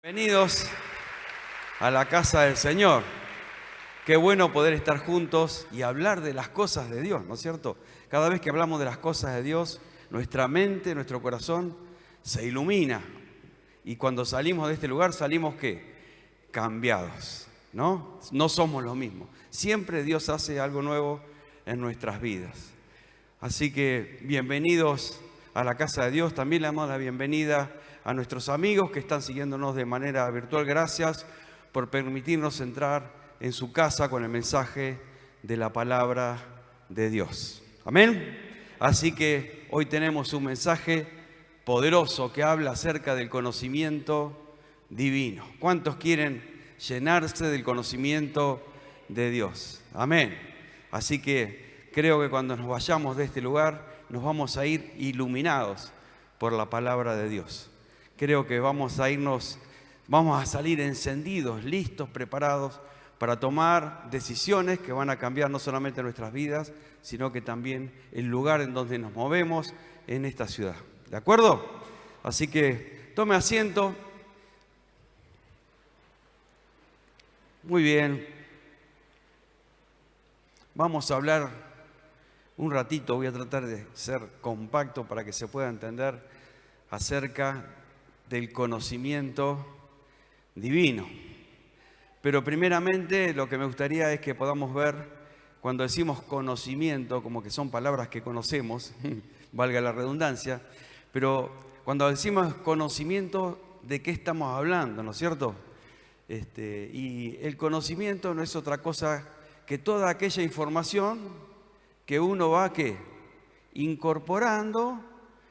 Bienvenidos a la casa del Señor. Qué bueno poder estar juntos y hablar de las cosas de Dios, ¿no es cierto? Cada vez que hablamos de las cosas de Dios, nuestra mente, nuestro corazón se ilumina. Y cuando salimos de este lugar, salimos ¿qué? Cambiados, ¿no? No somos los mismos. Siempre Dios hace algo nuevo en nuestras vidas. Así que bienvenidos a la casa de Dios. También le damos la bienvenida a nuestros amigos que están siguiéndonos de manera virtual. Gracias por permitirnos entrar en su casa con el mensaje de la palabra de Dios. Amén. Así que hoy tenemos un mensaje poderoso que habla acerca del conocimiento divino. ¿Cuántos quieren llenarse del conocimiento de Dios? Amén. Así que creo que cuando nos vayamos de este lugar nos vamos a ir iluminados por la palabra de Dios. Creo que vamos a salir encendidos, listos, preparados para tomar decisiones que van a cambiar no solamente nuestras vidas, sino que también el lugar en donde nos movemos en esta ciudad. ¿De acuerdo? Así que tome asiento. Muy bien. Vamos a hablar un ratito, voy a tratar de ser compacto para que se pueda entender acerca del conocimiento divino. Pero primeramente lo que me gustaría es que podamos ver, cuando decimos conocimiento, como que son palabras que conocemos, valga la redundancia, pero cuando decimos conocimiento, ¿de qué estamos hablando? ¿No es cierto? Y el conocimiento no es otra cosa que toda aquella información que uno va ¿qué? Incorporando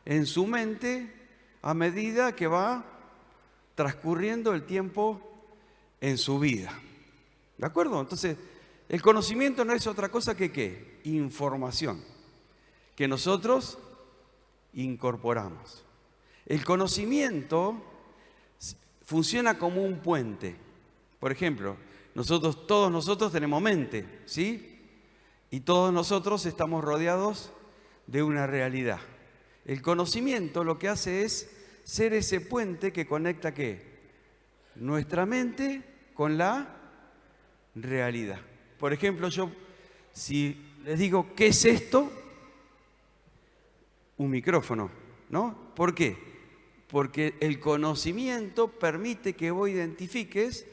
en su mente a medida que va transcurriendo el tiempo en su vida. ¿De acuerdo? Entonces, el conocimiento no es otra cosa que ¿qué? Información que nosotros incorporamos. El conocimiento funciona como un puente. Por ejemplo, todos nosotros tenemos mente, ¿sí? Y todos nosotros estamos rodeados de una realidad. El conocimiento lo que hace es ser ese puente que conecta ¿qué? Nuestra mente con la realidad. Por ejemplo, yo si les digo, ¿qué es esto? Un micrófono, ¿no? ¿Por qué? Porque el conocimiento permite que vos identifiques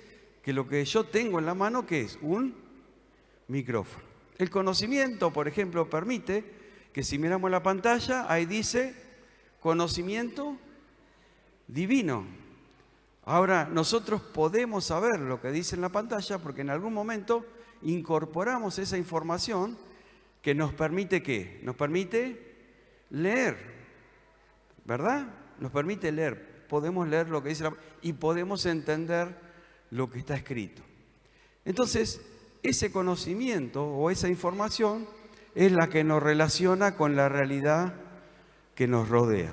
que lo que yo tengo en la mano, ¿qué es? Un micrófono. El conocimiento, por ejemplo, permite que si miramos la pantalla, ahí dice conocimiento divino. Ahora, nosotros podemos saber lo que dice en la pantalla porque en algún momento incorporamos esa información que nos permite ¿qué? Nos permite leer, ¿verdad? Nos permite leer. Podemos leer lo que dice y podemos entender lo que está escrito. Entonces, ese conocimiento o esa información es la que nos relaciona con la realidad que nos rodea.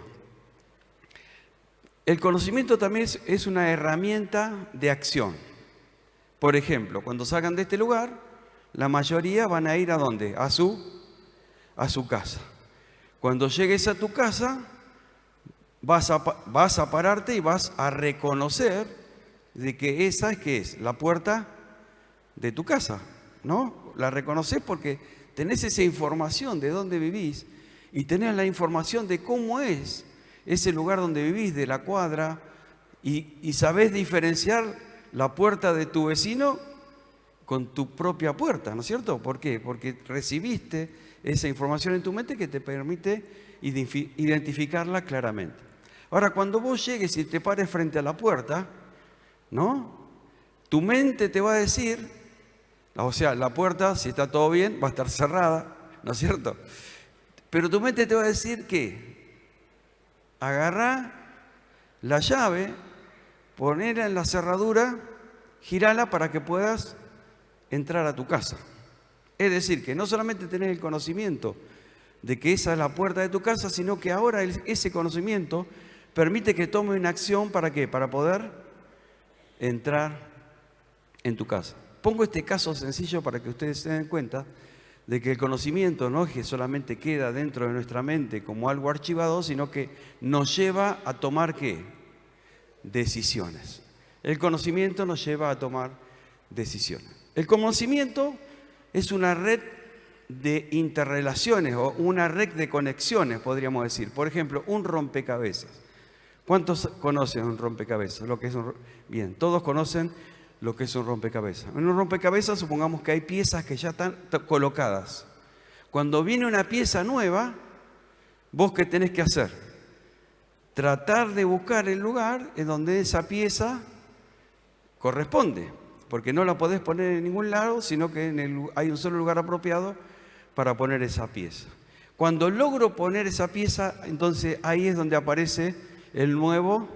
El conocimiento también es una herramienta de acción. Por ejemplo, cuando salgan de este lugar, la mayoría van a ir ¿a dónde? A su casa. Cuando llegues a tu casa, vas a pararte y vas a reconocer de que esa es, ¿qué es? La puerta de tu casa, ¿no? La reconoces porque tenés esa información de dónde vivís y tenés la información de cómo es ese lugar donde vivís, de la cuadra, y sabés diferenciar la puerta de tu vecino con tu propia puerta, ¿no es cierto? ¿Por qué? Porque recibiste esa información en tu mente que te permite identificarla claramente. Ahora, cuando vos llegues y te pares frente a la puerta, ¿no? Tu mente te va a decir, o sea, la puerta, si está todo bien, va a estar cerrada, ¿no es cierto? Pero tu mente te va a decir que agarrá la llave, ponela en la cerradura, girala para que puedas entrar a tu casa. Es decir, que no solamente tenés el conocimiento de que esa es la puerta de tu casa, sino que ahora ese conocimiento permite que tome una acción ¿para qué? Para poder entrar en tu casa. Pongo este caso sencillo para que ustedes se den cuenta de que el conocimiento no es que solamente queda dentro de nuestra mente como algo archivado, sino que nos lleva a tomar ¿qué? Decisiones. El conocimiento nos lleva a tomar decisiones. El conocimiento es una red de interrelaciones o una red de conexiones, podríamos decir. Por ejemplo, un rompecabezas. ¿Cuántos conocen un rompecabezas? Bien, todos conocen lo que es un rompecabezas. En un rompecabezas supongamos que hay piezas que ya están colocadas. Cuando viene una pieza nueva, ¿vos qué tenés que hacer? Tratar de buscar el lugar en donde esa pieza corresponde, porque no la podés poner en ningún lado, sino que hay un solo lugar apropiado para poner esa pieza. Cuando logro poner esa pieza, entonces ahí es donde aparece el nuevo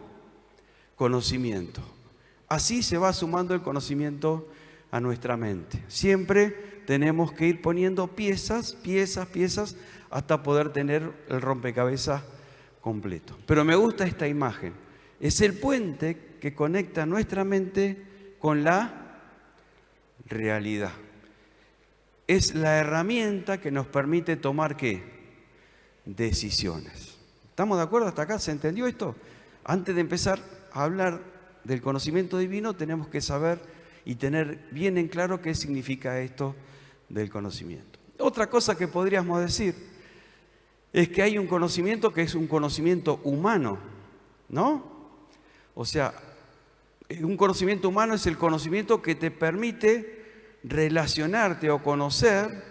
conocimiento. Así se va sumando el conocimiento a nuestra mente. Siempre tenemos que ir poniendo piezas, hasta poder tener el rompecabezas completo. Pero me gusta esta imagen. Es el puente que conecta nuestra mente con la realidad. Es la herramienta que nos permite tomar, ¿qué? Decisiones. ¿Estamos de acuerdo hasta acá? ¿Se entendió esto? Antes de empezar a hablar del conocimiento divino, tenemos que saber y tener bien en claro qué significa esto del conocimiento. Otra cosa que podríamos decir es que hay un conocimiento que es un conocimiento humano, ¿no? O sea, un conocimiento humano es el conocimiento que te permite relacionarte o conocer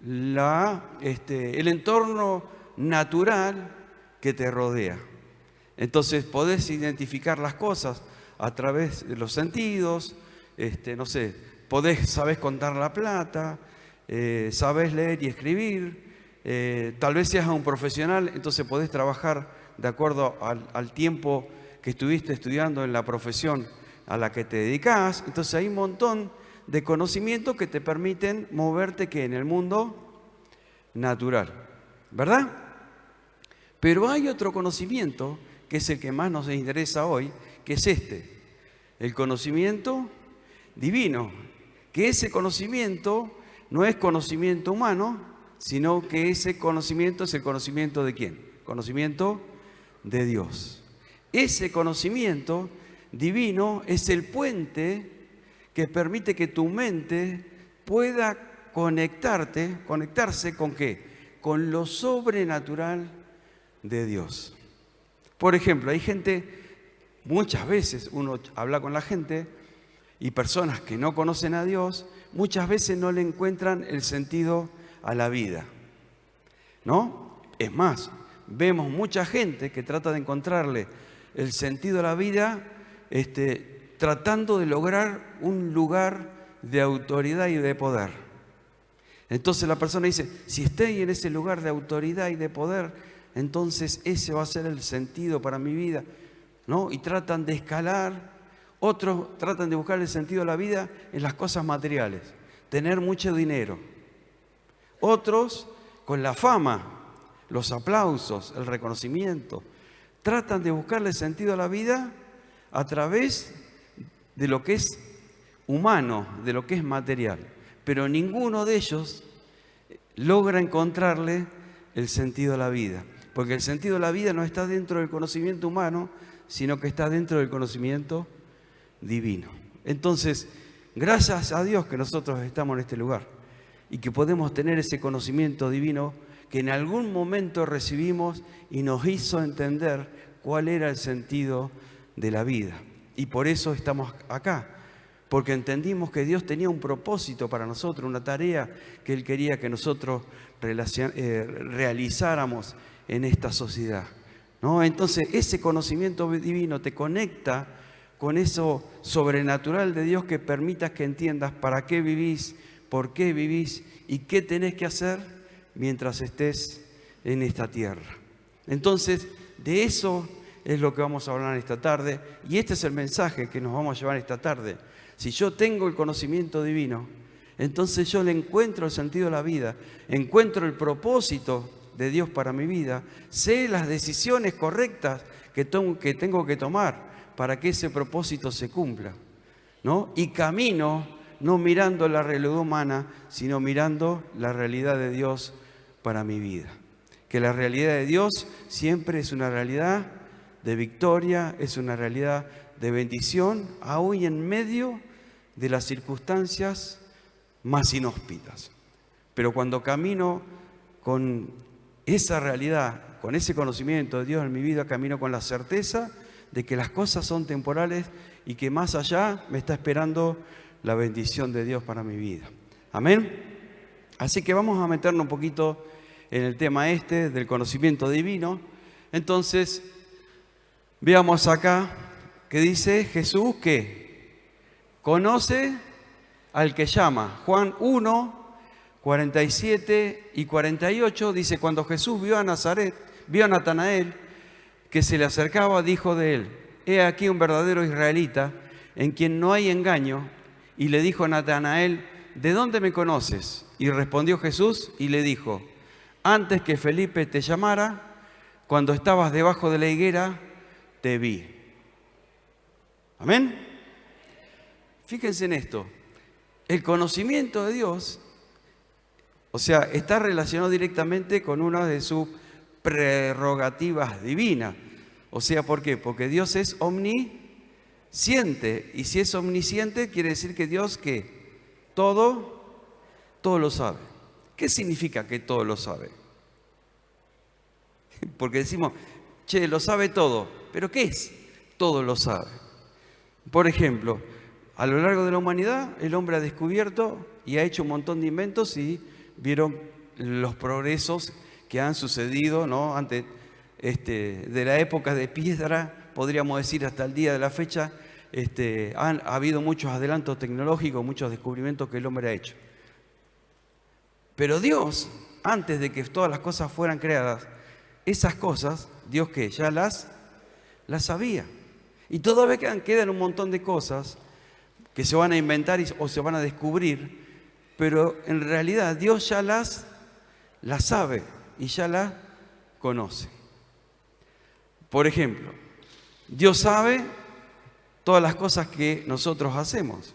el entorno natural que te rodea. Entonces podés identificar las cosas a través de los sentidos, no sé, sabés contar la plata, sabés leer y escribir, tal vez seas un profesional, entonces podés trabajar de acuerdo al tiempo que estuviste estudiando en la profesión a la que te dedicás. Entonces hay un montón de conocimientos que te permiten moverte en el mundo natural, ¿verdad? Pero hay otro conocimiento que es el que más nos interesa hoy, que es el conocimiento divino, que ese conocimiento no es conocimiento humano, sino que ese conocimiento es el conocimiento ¿de quién? Conocimiento de Dios. Ese conocimiento divino es el puente que permite que tu mente pueda conectarse ¿con qué? Con lo sobrenatural de Dios. Por ejemplo, hay gente, muchas veces uno habla con la gente y personas que no conocen a Dios, muchas veces no le encuentran el sentido a la vida, ¿no? Es más, vemos mucha gente que trata de encontrarle el sentido a la vida, tratando de lograr un lugar de autoridad y de poder. Entonces la persona dice, si estoy en ese lugar de autoridad y de poder, entonces ese va a ser el sentido para mi vida, ¿no? Y tratan de escalar. Otros tratan de buscar el sentido de la vida en las cosas materiales, tener mucho dinero. Otros con la fama, los aplausos, el reconocimiento. Tratan de buscarle sentido a la vida a través de lo que es humano, de lo que es material. Pero ninguno de ellos logra encontrarle el sentido a la vida. Porque el sentido de la vida no está dentro del conocimiento humano, sino que está dentro del conocimiento divino. Entonces, gracias a Dios que nosotros estamos en este lugar y que podemos tener ese conocimiento divino que en algún momento recibimos y nos hizo entender cuál era el sentido de la vida. Y por eso estamos acá, porque entendimos que Dios tenía un propósito para nosotros, una tarea que Él quería que nosotros realizáramos en esta sociedad, ¿no? Entonces, ese conocimiento divino te conecta con eso sobrenatural de Dios que permitas que entiendas para qué vivís, por qué vivís y qué tenés que hacer mientras estés en esta tierra. Entonces, de eso es lo que vamos a hablar esta tarde y este es el mensaje que nos vamos a llevar esta tarde. Si yo tengo el conocimiento divino, entonces yo le encuentro el sentido de la vida, encuentro el propósito de Dios para mi vida, sé las decisiones correctas que tengo que tomar para que ese propósito se cumpla, ¿no? Y camino no mirando la realidad humana, sino mirando la realidad de Dios para mi vida. Que la realidad de Dios siempre es una realidad de victoria, es una realidad de bendición, aún y en medio de las circunstancias más inhóspitas. Pero cuando camino con esa realidad, con ese conocimiento de Dios en mi vida, camino con la certeza de que las cosas son temporales y que más allá me está esperando la bendición de Dios para mi vida. Amén. Así que vamos a meternos un poquito en el tema del conocimiento divino. Entonces, veamos acá que dice Jesús que conoce al que llama. Juan 1, 47 y 48 dice: cuando Jesús vio a Natanael que se le acercaba, dijo de él: he aquí un verdadero israelita en quien no hay engaño. Y le dijo a Natanael: ¿de dónde me conoces? Y respondió Jesús y le dijo: antes que Felipe te llamara, cuando estabas debajo de la higuera, te vi. Amén. Fíjense en esto. El conocimiento de Dios, o sea, está relacionado directamente con una de sus prerrogativas divinas. O sea, ¿por qué? Porque Dios es omnisciente. Y si es omnisciente, quiere decir que Dios, ¿qué? Todo lo sabe. ¿Qué significa que todo lo sabe? Porque decimos, che, lo sabe todo. ¿Pero qué es? Todo lo sabe. Por ejemplo, a lo largo de la humanidad, el hombre ha descubierto y ha hecho un montón de inventos y vieron los progresos que han sucedido, ¿no? Antes de la época de piedra, podríamos decir hasta el día de la fecha, ha habido muchos adelantos tecnológicos, muchos descubrimientos que el hombre ha hecho. Pero Dios, antes de que todas las cosas fueran creadas, esas cosas, Dios que ya las sabía. Y todavía quedan un montón de cosas que se van a inventar o se van a descubrir, pero en realidad Dios ya las sabe y ya las conoce. Por ejemplo, Dios sabe todas las cosas que nosotros hacemos,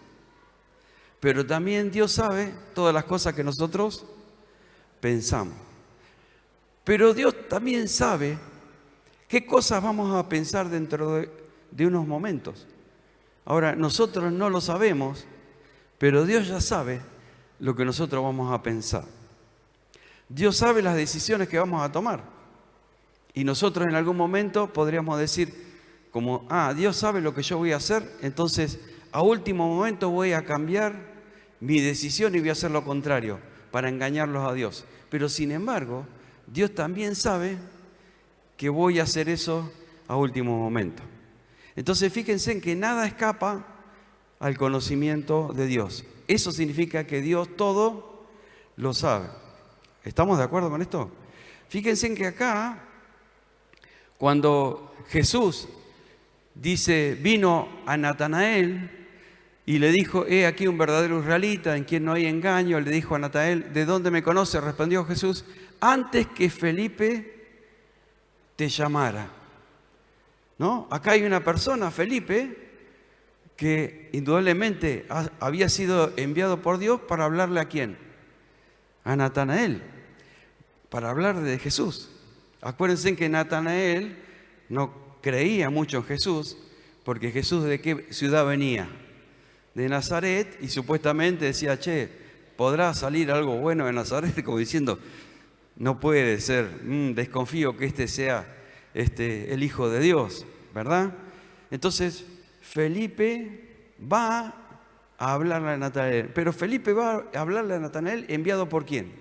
pero también Dios sabe todas las cosas que nosotros pensamos. Pero Dios también sabe qué cosas vamos a pensar dentro de unos momentos. Ahora, nosotros no lo sabemos, pero Dios ya sabe lo que nosotros vamos a pensar. Dios sabe las decisiones que vamos a tomar. Y nosotros en algún momento podríamos decir, como, Dios sabe lo que yo voy a hacer, entonces a último momento voy a cambiar mi decisión y voy a hacer lo contrario, para engañarlos a Dios. Pero sin embargo, Dios también sabe que voy a hacer eso a último momento. Entonces fíjense en que nada escapa al conocimiento de Dios. Eso significa que Dios todo lo sabe. ¿Estamos de acuerdo con esto? Fíjense en que acá, cuando Jesús vino a Natanael y le dijo: he aquí un verdadero israelita en quien no hay engaño, le dijo a Natanael: ¿de dónde me conoce? Respondió Jesús: antes que Felipe te llamara. ¿No? Acá hay una persona, Felipe, que indudablemente había sido enviado por Dios para hablarle ¿a quién? A Natanael, para hablar de Jesús. Acuérdense que Natanael no creía mucho en Jesús, porque Jesús ¿de qué ciudad venía? De Nazaret, y supuestamente decía, che, ¿podrá salir algo bueno de Nazaret? Como diciendo, no puede ser, desconfío que este sea el Hijo de Dios, ¿verdad? Entonces, Felipe va a hablarle a Natanael. Pero Felipe va a hablarle a Natanael enviado por ¿quién?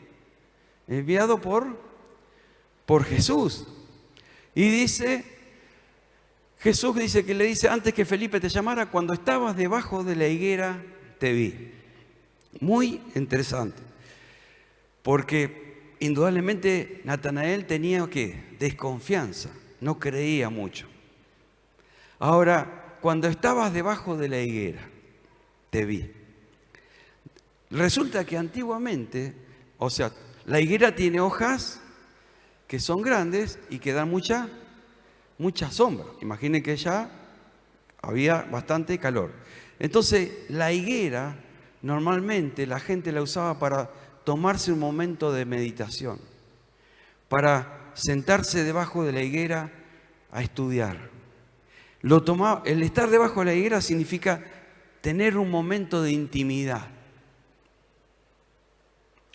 Enviado por Jesús. Y Jesús dice que le dice, antes que Felipe te llamara, cuando estabas debajo de la higuera, te vi. Muy interesante. Porque indudablemente Natanael tenía ¿qué? Desconfianza. No creía mucho. Ahora, cuando estabas debajo de la higuera, te vi. Resulta que antiguamente, o sea, la higuera tiene hojas que son grandes y que dan mucha sombra. Imaginen que ya había bastante calor. Entonces, la higuera, normalmente la gente la usaba para tomarse un momento de meditación, para sentarse debajo de la higuera a estudiar. El estar debajo de la higuera significa tener un momento de intimidad.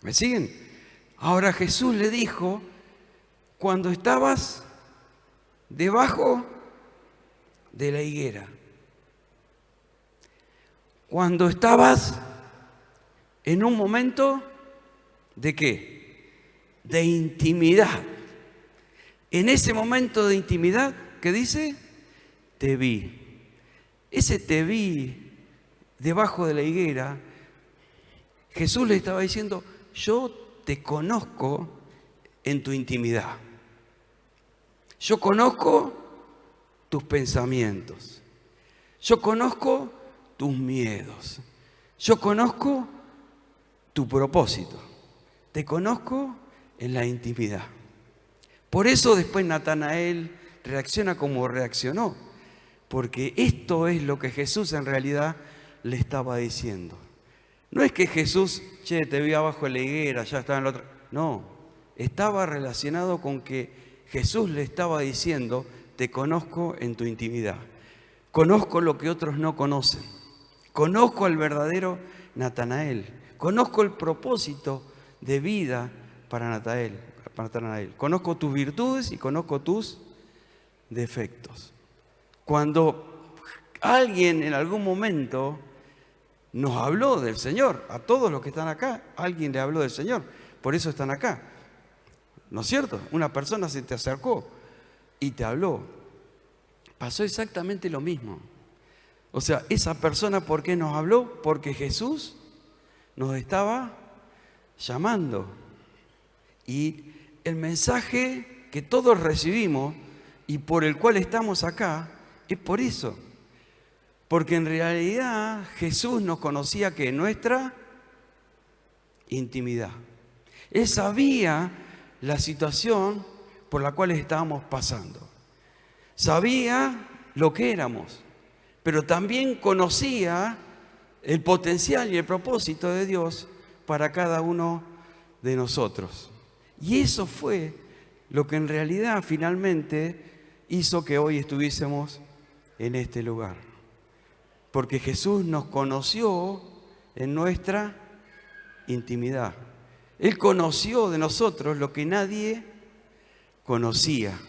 ¿Me siguen? Ahora Jesús le dijo, cuando estabas debajo de la higuera, cuando estabas en un momento ¿de qué? De intimidad. En ese momento de intimidad, ¿qué dice? Te vi. Ese te vi debajo de la higuera, Jesús le estaba diciendo, yo te conozco en tu intimidad. Yo conozco tus pensamientos. Yo conozco tus miedos. Yo conozco tu propósito. Te conozco en la intimidad. Por eso después Natanael reacciona como reaccionó. Porque esto es lo que Jesús en realidad le estaba diciendo. No es que Jesús, te vi abajo de la higuera, ya estaba en la otra. No, estaba relacionado con que Jesús le estaba diciendo, te conozco en tu intimidad. Conozco lo que otros no conocen. Conozco al verdadero Natanael. Conozco el propósito de vida para Natanael. Conozco tus virtudes y conozco tus defectos. Cuando alguien en algún momento nos habló del Señor, a todos los que están acá, alguien le habló del Señor, por eso están acá. ¿No es cierto? Una persona se te acercó y te habló. Pasó exactamente lo mismo. O sea, esa persona, ¿por qué nos habló? Porque Jesús nos estaba llamando. Y el mensaje que todos recibimos y por el cual estamos acá, es por eso. Porque en realidad Jesús nos conocía que nuestra intimidad. Él sabía la situación por la cual estábamos pasando. Sabía lo que éramos, pero también conocía el potencial y el propósito de Dios para cada uno de nosotros. Y eso fue lo que en realidad finalmente hizo que hoy estuviésemos en este lugar. Porque Jesús nos conoció en nuestra intimidad. Él conoció de nosotros lo que nadie conocía,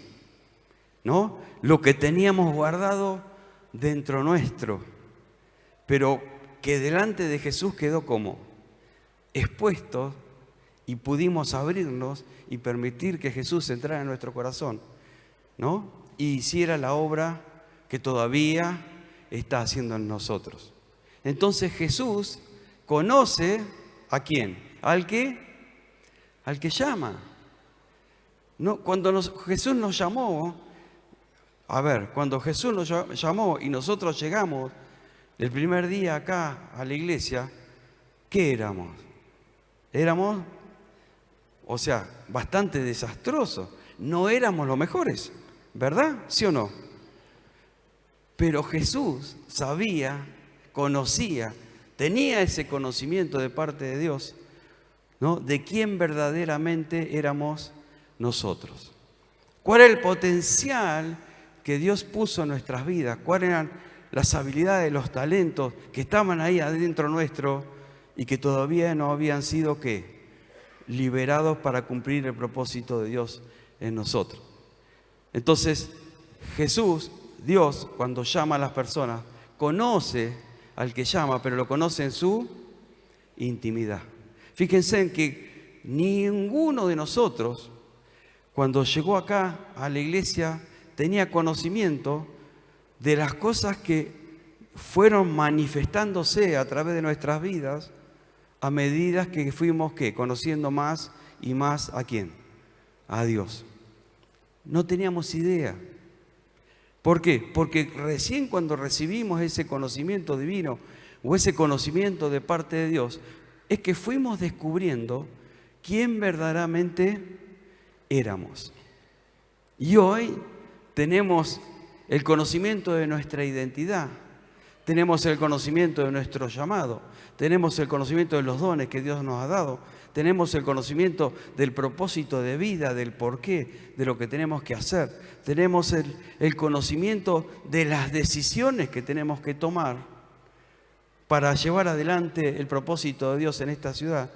¿no? Lo que teníamos guardado dentro nuestro, pero que delante de Jesús quedó como expuesto y pudimos abrirnos y permitir que Jesús entrara en nuestro corazón, ¿no? Y hiciera la obra que todavía está haciendo en nosotros. Entonces Jesús conoce ¿a quién? Al que llama. No, cuando Jesús nos llamó, cuando Jesús nos llamó y nosotros llegamos el primer día acá a la iglesia, ¿qué éramos? Éramos, bastante desastrosos. No éramos los mejores, ¿verdad? ¿Sí o no? Pero Jesús sabía, conocía, tenía ese conocimiento de parte de Dios, ¿no? De quién verdaderamente éramos nosotros. ¿Cuál era el potencial que Dios puso en nuestras vidas? ¿Cuáles eran las habilidades, los talentos que estaban ahí adentro nuestro y que todavía no habían sido liberados para cumplir el propósito de Dios en nosotros? Entonces, Dios, cuando llama a las personas, conoce al que llama, pero lo conoce en su intimidad. Fíjense en que ninguno de nosotros, cuando llegó acá a la iglesia, tenía conocimiento de las cosas que fueron manifestándose a través de nuestras vidas a medida que fuimos conociendo más y más ¿a quién? A Dios. No teníamos idea. ¿Por qué? Porque recién cuando recibimos ese conocimiento divino o ese conocimiento de parte de Dios, es que fuimos descubriendo quién verdaderamente éramos. Y hoy tenemos el conocimiento de nuestra identidad, tenemos el conocimiento de nuestro llamado, tenemos el conocimiento de los dones que Dios nos ha dado, Tenemos el conocimiento del propósito de vida, del porqué, de lo que tenemos que hacer. Tenemos el conocimiento de las decisiones que tenemos que tomar para llevar adelante el propósito de Dios en esta ciudad,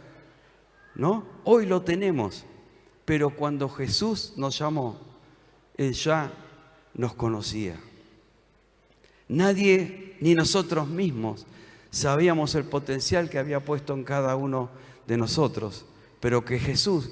¿no? Hoy lo tenemos, pero cuando Jesús nos llamó, Él ya nos conocía. Nadie, ni nosotros mismos, sabíamos el potencial que había puesto en cada uno de nosotros, pero que Jesús,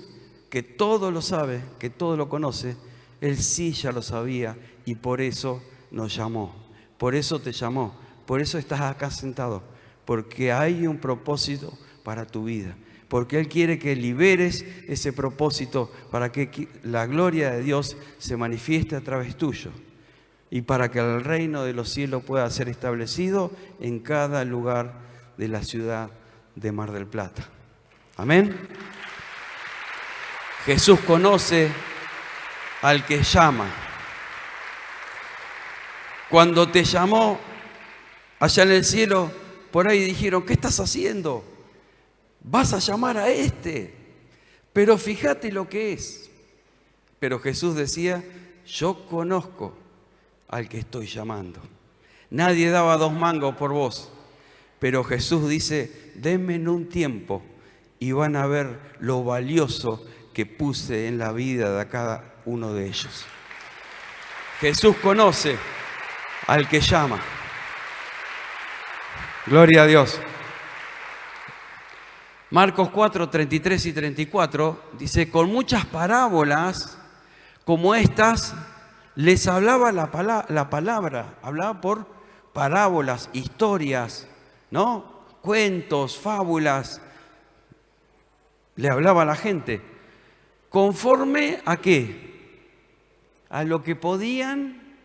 que todo lo sabe, que todo lo conoce, Él sí ya lo sabía y por eso nos llamó, por eso te llamó, por eso estás acá sentado, porque hay un propósito para tu vida, porque Él quiere que liberes ese propósito para que la gloria de Dios se manifieste a través tuyo y para que el reino de los cielos pueda ser establecido en cada lugar de la ciudad de Mar del Plata. Amén. Jesús conoce al que llama. Cuando te llamó allá en el cielo, por ahí dijeron, ¿qué estás haciendo? Vas a llamar a este. Pero fíjate lo que es. Pero Jesús decía, yo conozco al que estoy llamando. Nadie daba 2 mangos por vos. Pero Jesús dice, denme en un tiempo y van a ver lo valioso que puse en la vida de cada uno de ellos. Jesús conoce al que llama. Gloria a Dios. Marcos 4, 33 y 34 dice, con muchas parábolas como estas les hablaba la palabra, hablaba por parábolas, historias, ¿no? Cuentos, fábulas, le hablaba a la gente. ¿Conforme a qué? A lo que podían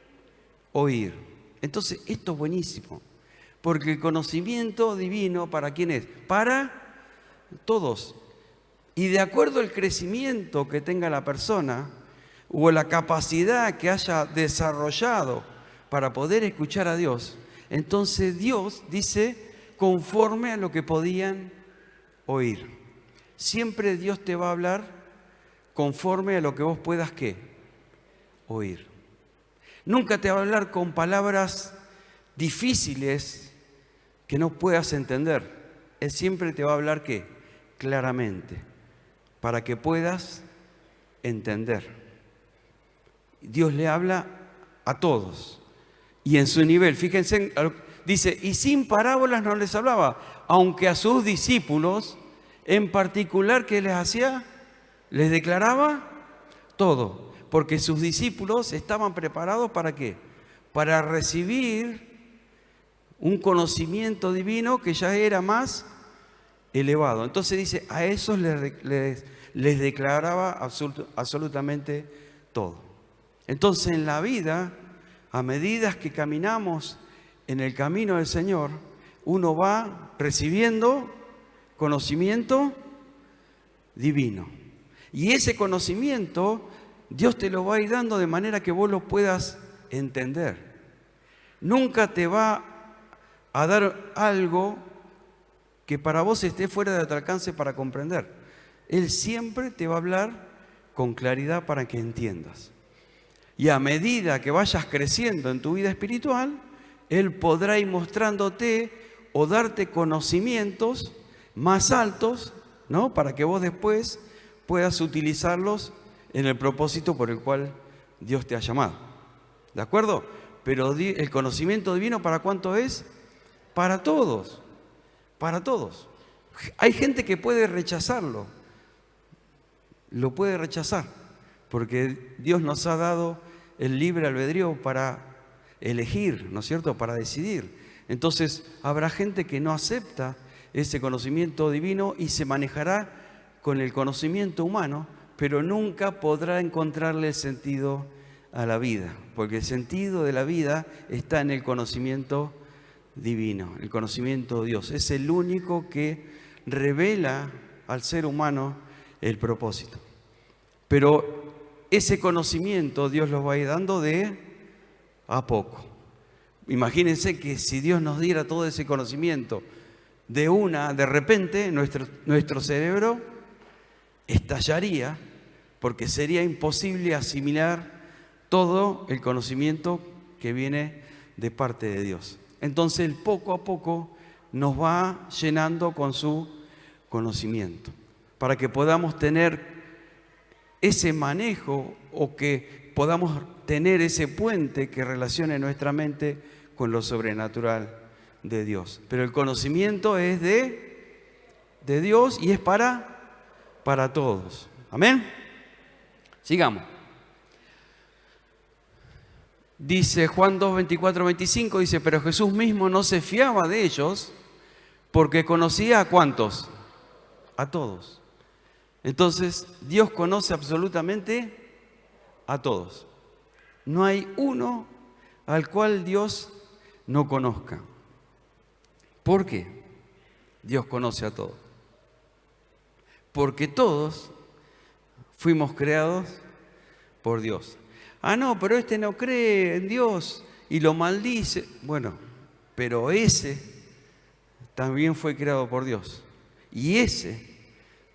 oír. Entonces, esto es buenísimo, porque el conocimiento divino, ¿para quién es? Para todos. Y de acuerdo al crecimiento que tenga la persona o la capacidad que haya desarrollado para poder escuchar a Dios, entonces Dios dice conforme a lo que podían oír. Siempre Dios te va a hablar conforme a lo que vos puedas, ¿qué? Oír. Nunca te va a hablar con palabras difíciles que no puedas entender. Él siempre te va a hablar, ¿qué? Claramente, para que puedas entender. Dios le habla a todos y en su nivel. Fíjense, dice, y sin parábolas no les hablaba, aunque a sus discípulos, en particular, ¿qué les hacía? Les declaraba todo, porque sus discípulos estaban preparados ¿para qué? Para recibir un conocimiento divino que ya era más elevado. Entonces dice, a esos les declaraba absolutamente todo. Entonces en la vida, a medida que caminamos en el camino del Señor, uno va recibiendo conocimiento divino. Y ese conocimiento Dios te lo va a ir dando de manera que vos lo puedas entender. Nunca te va a dar algo que para vos esté fuera de tu alcance para comprender. Él siempre te va a hablar con claridad para que entiendas. Y a medida que vayas creciendo en tu vida espiritual, Él podrá ir mostrándote o darte conocimientos más altos, ¿no? Para que vos después puedas utilizarlos en el propósito por el cual Dios te ha llamado. ¿De acuerdo? Pero el conocimiento divino, ¿para cuánto es? Para todos. Para todos. Hay gente que puede rechazarlo. Lo puede rechazar. Porque Dios nos ha dado el libre albedrío para elegir, ¿no es cierto? Para decidir. Entonces, habrá gente que no acepta ese conocimiento divino y se manejará con el conocimiento humano, pero nunca podrá encontrarle el sentido a la vida, porque el sentido de la vida está en el conocimiento divino, el conocimiento de Dios. Es el único que revela al ser humano el propósito. Pero ese conocimiento Dios los va a ir dando de a poco. Imagínense que si Dios nos diera todo ese conocimiento de repente, nuestro cerebro estallaría porque sería imposible asimilar todo el conocimiento que viene de parte de Dios. Entonces, Él poco a poco nos va llenando con su conocimiento, para que podamos tener ese manejo o que podamos tener ese puente que relacione nuestra mente con lo sobrenatural de Dios. Pero el conocimiento es de Dios y es para todos. Amén. Sigamos. Dice Juan 2, 24, 25, dice, pero Jesús mismo no se fiaba de ellos porque conocía a ¿cuántos? A todos. Entonces, Dios conoce absolutamente a todos. No hay uno al cual Dios no conozca. ¿Por qué? Dios conoce a todos. Porque todos fuimos creados por Dios. Ah, no, pero este no cree en Dios y lo maldice. Bueno, pero ese también fue creado por Dios. Y ese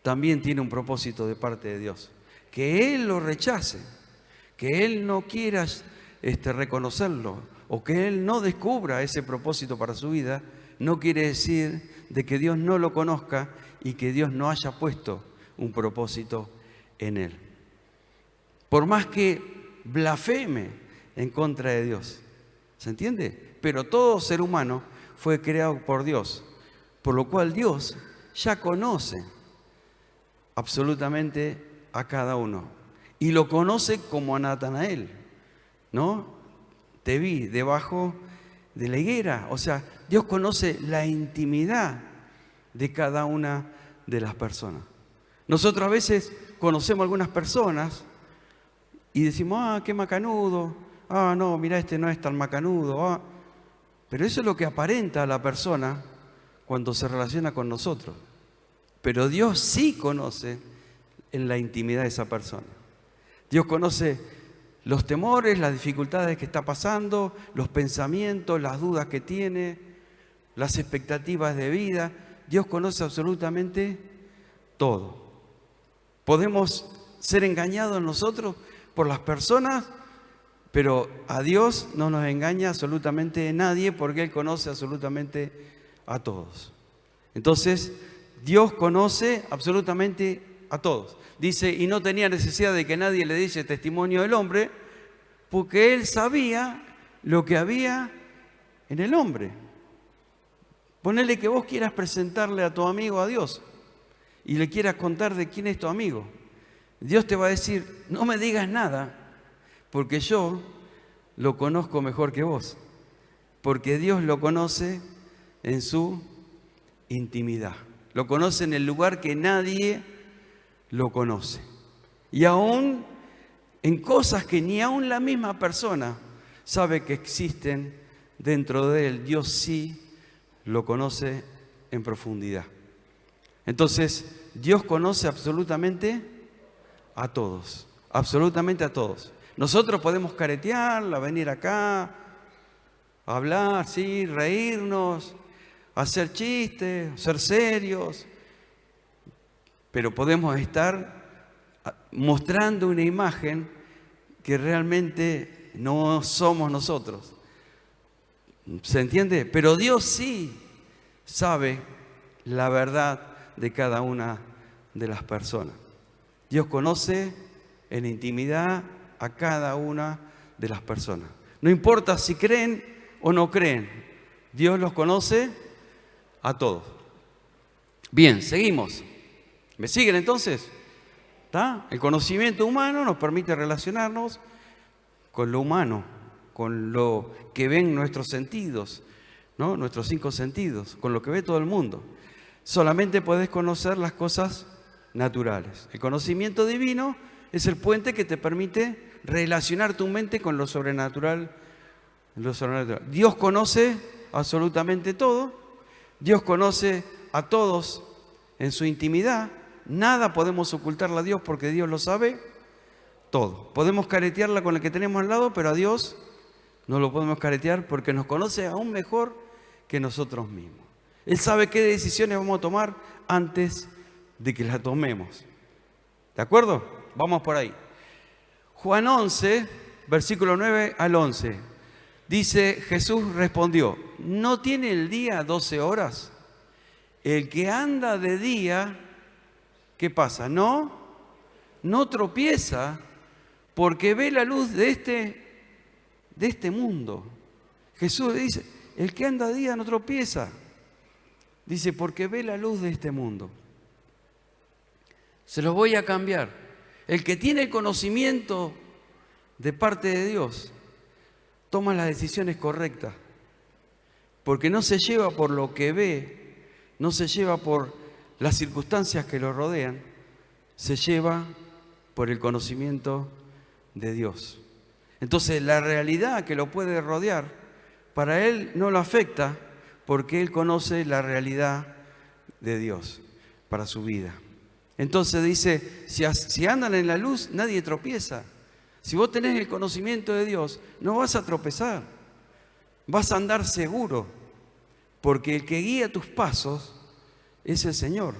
también tiene un propósito de parte de Dios. Que Él lo rechace, que Él no quiera reconocerlo o que Él no descubra ese propósito para su vida, no quiere decir de que Dios no lo conozca y que Dios no haya puesto un propósito en Él. Por más que blasfeme en contra de Dios. ¿Se entiende? Pero todo ser humano fue creado por Dios, por lo cual Dios ya conoce absolutamente a cada uno y lo conoce como a Natanael, ¿no? Te vi debajo de la higuera. O sea, Dios conoce la intimidad de cada una de las personas. Nosotros a veces conocemos a algunas personas y decimos, ah, qué macanudo, ah, no, mira, este no es tan macanudo, ah. Pero eso es lo que aparenta a la persona cuando se relaciona con nosotros. Pero Dios sí conoce en la intimidad de esa persona. Dios conoce los temores, las dificultades que está pasando, los pensamientos, las dudas que tiene, las expectativas de vida. Dios conoce absolutamente todo. Podemos ser engañados nosotros por las personas, pero a Dios no nos engaña absolutamente nadie porque Él conoce absolutamente a todos. Entonces, Dios conoce absolutamente a todos. Dice, y no tenía necesidad de que nadie le diese testimonio del hombre, porque Él sabía lo que había en el hombre. Ponele que vos quieras presentarle a tu amigo a Dios y le quieras contar de quién es tu amigo. Dios te va a decir, no me digas nada, porque yo lo conozco mejor que vos. Porque Dios lo conoce en su intimidad. Lo conoce en el lugar que nadie lo conoce. Y aún en cosas que ni aún la misma persona sabe que existen dentro de él, Dios sí lo conoce en profundidad. Entonces, Dios conoce absolutamente a todos, absolutamente a todos. Nosotros podemos caretearla, venir acá, hablar, sí, reírnos, hacer chistes, ser serios, pero podemos estar mostrando una imagen que realmente no somos nosotros. ¿Se entiende? Pero Dios sí sabe la verdad de cada una de las personas. Dios conoce en intimidad a cada una de las personas. No importa si creen o no creen, Dios los conoce a todos. Bien, seguimos. ¿Me siguen entonces? ¿Está? El conocimiento humano nos permite relacionarnos con lo humano, con lo que ven nuestros sentidos, ¿no? Nuestros 5 sentidos, con lo que ve todo el mundo. Solamente podés conocer las cosas naturales. El conocimiento divino es el puente que te permite relacionar tu mente con lo sobrenatural. Dios conoce absolutamente todo. Dios conoce a todos en su intimidad. Nada podemos ocultarle a Dios porque Dios lo sabe todo. Podemos caretearla con el que tenemos al lado, pero a Dios no lo podemos caretear porque nos conoce aún mejor que nosotros mismos. Él sabe qué decisiones vamos a tomar antes de que las tomemos. ¿De acuerdo? Vamos por ahí. Juan 11, versículo 9 al 11. Dice, Jesús respondió, ¿no tiene el día 12 horas? El que anda de día, ¿qué pasa? No tropieza porque ve la luz de este mundo. Jesús dice, el que anda de día no tropieza. Dice, porque ve la luz de este mundo. Se los voy a cambiar. El que tiene el conocimiento de parte de Dios toma las decisiones correctas, porque no se lleva por lo que ve, no se lleva por las circunstancias que lo rodean, se lleva por el conocimiento de Dios. Entonces la realidad que lo puede rodear, para él no lo afecta, porque él conoce la realidad de Dios para su vida. Entonces dice, si andan en la luz, nadie tropieza. Si vos tenés el conocimiento de Dios, no vas a tropezar. Vas a andar seguro, porque el que guía tus pasos es el Señor.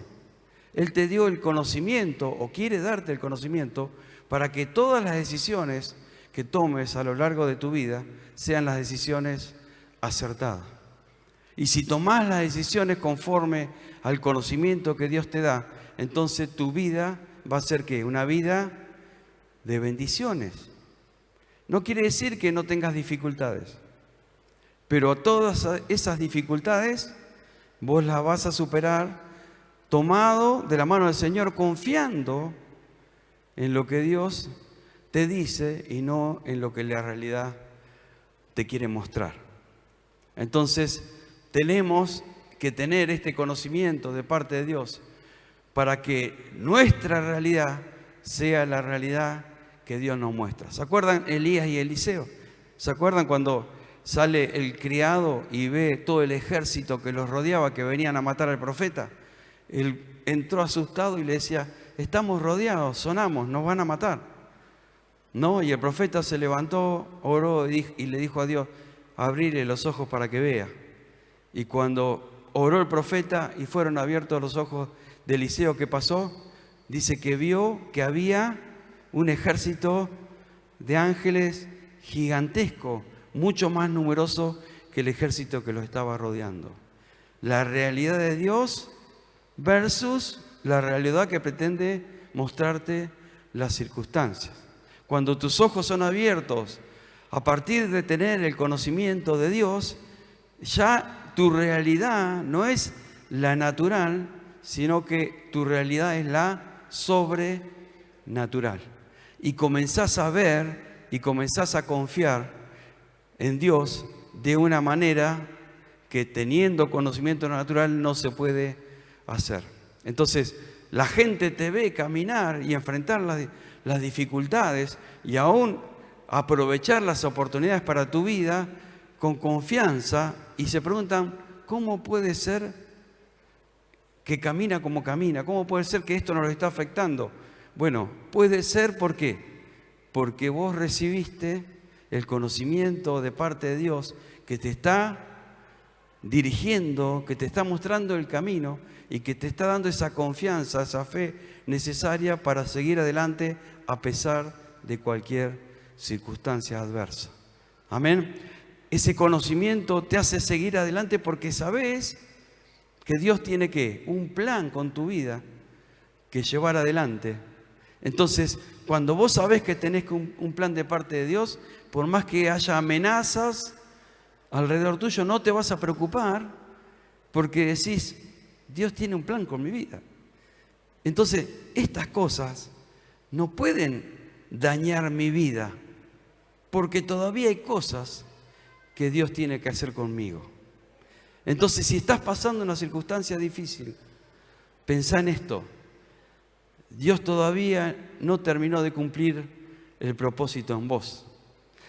Él te dio el conocimiento, o quiere darte el conocimiento, para que todas las decisiones que tomes a lo largo de tu vida sean las decisiones acertadas. Y si tomás las decisiones conforme al conocimiento que Dios te da, entonces tu vida va a ser ¿qué? Una vida de bendiciones. No quiere decir que no tengas dificultades, pero todas esas dificultades vos las vas a superar tomado de la mano del Señor, confiando en lo que Dios te dice y no en lo que la realidad te quiere mostrar. Entonces, tenemos que tener este conocimiento de parte de Dios para que nuestra realidad sea la realidad que Dios nos muestra. ¿Se acuerdan Elías y Eliseo? ¿Se acuerdan cuando sale el criado y ve todo el ejército que los rodeaba, que venían a matar al profeta? Él entró asustado y le decía, estamos rodeados, sonamos, nos van a matar. No, y el profeta se levantó, oró y le dijo a Dios, abrirle los ojos para que vea. Y cuando oró el profeta y fueron abiertos los ojos de Eliseo, ¿qué pasó? Dice que vio que había un ejército de ángeles gigantesco, mucho más numeroso que el ejército que lo estaba rodeando. La realidad de Dios versus la realidad que pretende mostrarte las circunstancias. Cuando tus ojos son abiertos, a partir de tener el conocimiento de Dios, ya tu realidad no es la natural, sino que tu realidad es la sobrenatural. Y comenzás a ver y comenzás a confiar en Dios de una manera que teniendo conocimiento natural no se puede hacer. Entonces, la gente te ve caminar y enfrentar las dificultades y aún aprovechar las oportunidades para tu vida con confianza y se preguntan, ¿cómo puede ser que camina como camina? ¿Cómo puede ser que esto nos lo está afectando? Bueno, puede ser, ¿por qué? Porque vos recibiste el conocimiento de parte de Dios que te está dirigiendo, que te está mostrando el camino y que te está dando esa confianza, esa fe necesaria para seguir adelante a pesar de cualquier circunstancia adversa. Amén. Ese conocimiento te hace seguir adelante porque sabes que Dios tiene ¿qué? Un plan con tu vida que llevar adelante. Entonces, cuando vos sabés que tenés un plan de parte de Dios, por más que haya amenazas alrededor tuyo, no te vas a preocupar porque decís, Dios tiene un plan con mi vida. Entonces, estas cosas no pueden dañar mi vida porque todavía hay cosas que Dios tiene que hacer conmigo. Entonces, si estás pasando una circunstancia difícil, pensá en esto. Dios todavía no terminó de cumplir el propósito en vos.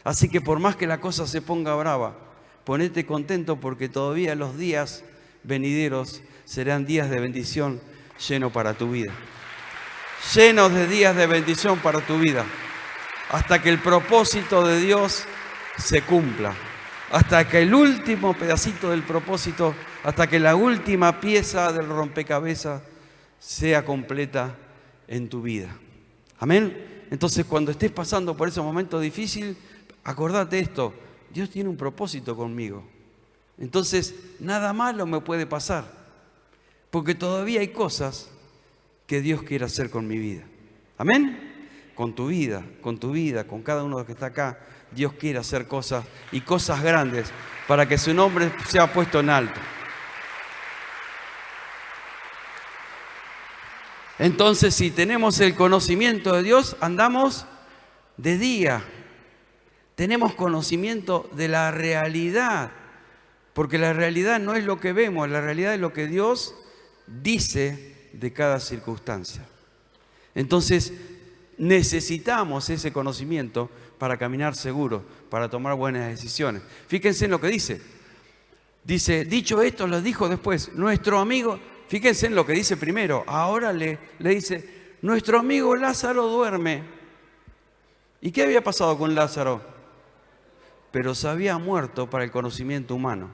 Así que por más que la cosa se ponga brava, ponete contento porque todavía los días venideros serán días de bendición llenos para tu vida. Llenos de días de bendición para tu vida. Hasta que el propósito de Dios se cumpla. Hasta que el último pedacito del propósito, hasta que la última pieza del rompecabezas sea completa en tu vida. Amén. Entonces, cuando estés pasando por ese momento difícil, acordate esto: Dios tiene un propósito conmigo. Entonces, nada malo me puede pasar, porque todavía hay cosas que Dios quiere hacer con mi vida. Amén. Con tu vida, con cada uno de los que está acá, Dios quiere hacer cosas, y cosas grandes, para que su nombre sea puesto en alto. Entonces, si tenemos el conocimiento de Dios, andamos de día. Tenemos conocimiento de la realidad, porque la realidad no es lo que vemos, la realidad es lo que Dios dice de cada circunstancia. Entonces, necesitamos ese conocimiento para caminar seguro, para tomar buenas decisiones. Fíjense en lo que dice. Dice, dicho esto, lo dijo después, nuestro amigo, fíjense en lo que dice primero, ahora le dice, nuestro amigo Lázaro duerme. ¿Y qué había pasado con Lázaro? Pero se había muerto para el conocimiento humano.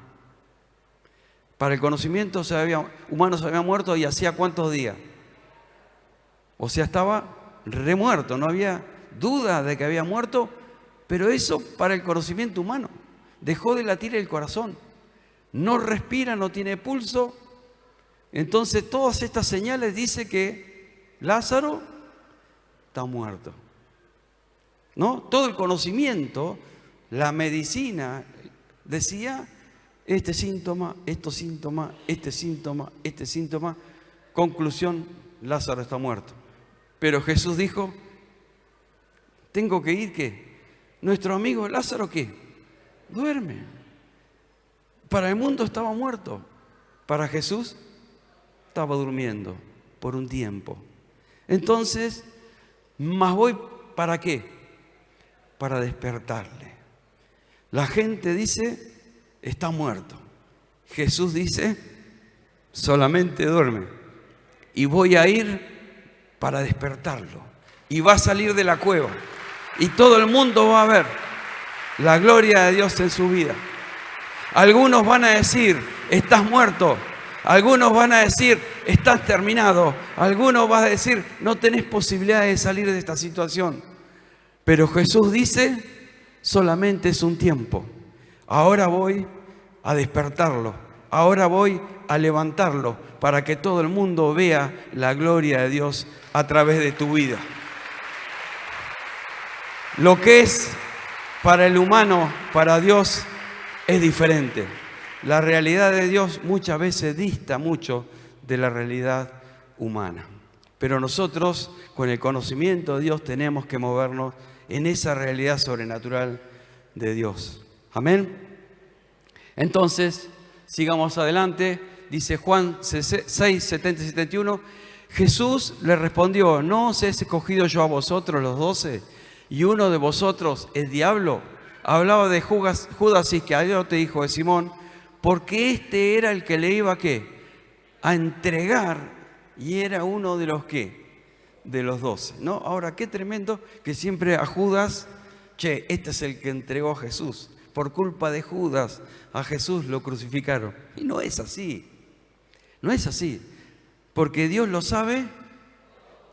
Para el conocimiento humano se había muerto, y hacía ¿cuántos días? O sea, estaba remuerto, no había duda de que había muerto, pero eso para el conocimiento humano. Dejó de latir el corazón, no respira, no tiene pulso. Entonces todas estas señales dicen que Lázaro está muerto, ¿no? Todo el conocimiento, la medicina decía este síntoma, estos síntomas, este síntoma. Conclusión, Lázaro está muerto. Pero Jesús dijo, tengo que ir, ¿qué? Nuestro amigo Lázaro, ¿qué? Duerme. Para el mundo estaba muerto. Para Jesús estaba durmiendo por un tiempo. Entonces, más voy, ¿para qué? Para despertarle. La gente dice, está muerto. Jesús dice, solamente duerme. Y voy a ir para despertarlo. Y va a salir de la cueva. Y todo el mundo va a ver la gloria de Dios en su vida. Algunos van a decir, estás muerto. Algunos van a decir, estás terminado. Algunos van a decir, no tenés posibilidad de salir de esta situación. Pero Jesús dice, solamente es un tiempo. Ahora voy a despertarlo. Ahora voy a levantarlo para que todo el mundo vea la gloria de Dios a través de tu vida. Lo que es para el humano, para Dios, es diferente. La realidad de Dios muchas veces dista mucho de la realidad humana. Pero nosotros, con el conocimiento de Dios, tenemos que movernos en esa realidad sobrenatural de Dios. Amén. Entonces, sigamos adelante. Dice Juan 6, 70 y 71. Jesús le respondió, ¿no os he escogido yo a vosotros los 12? ¿Y uno de vosotros es diablo? Hablaba de Judas Iscariote, hijo de Simón, porque este era el que le iba ¿qué? A entregar, y era uno de los ¿qué? De los 12, ¿no? Ahora, qué tremendo que siempre a Judas, este es el que entregó a Jesús. Por culpa de Judas, a Jesús lo crucificaron. Y no es así. No es así. Porque Dios lo sabe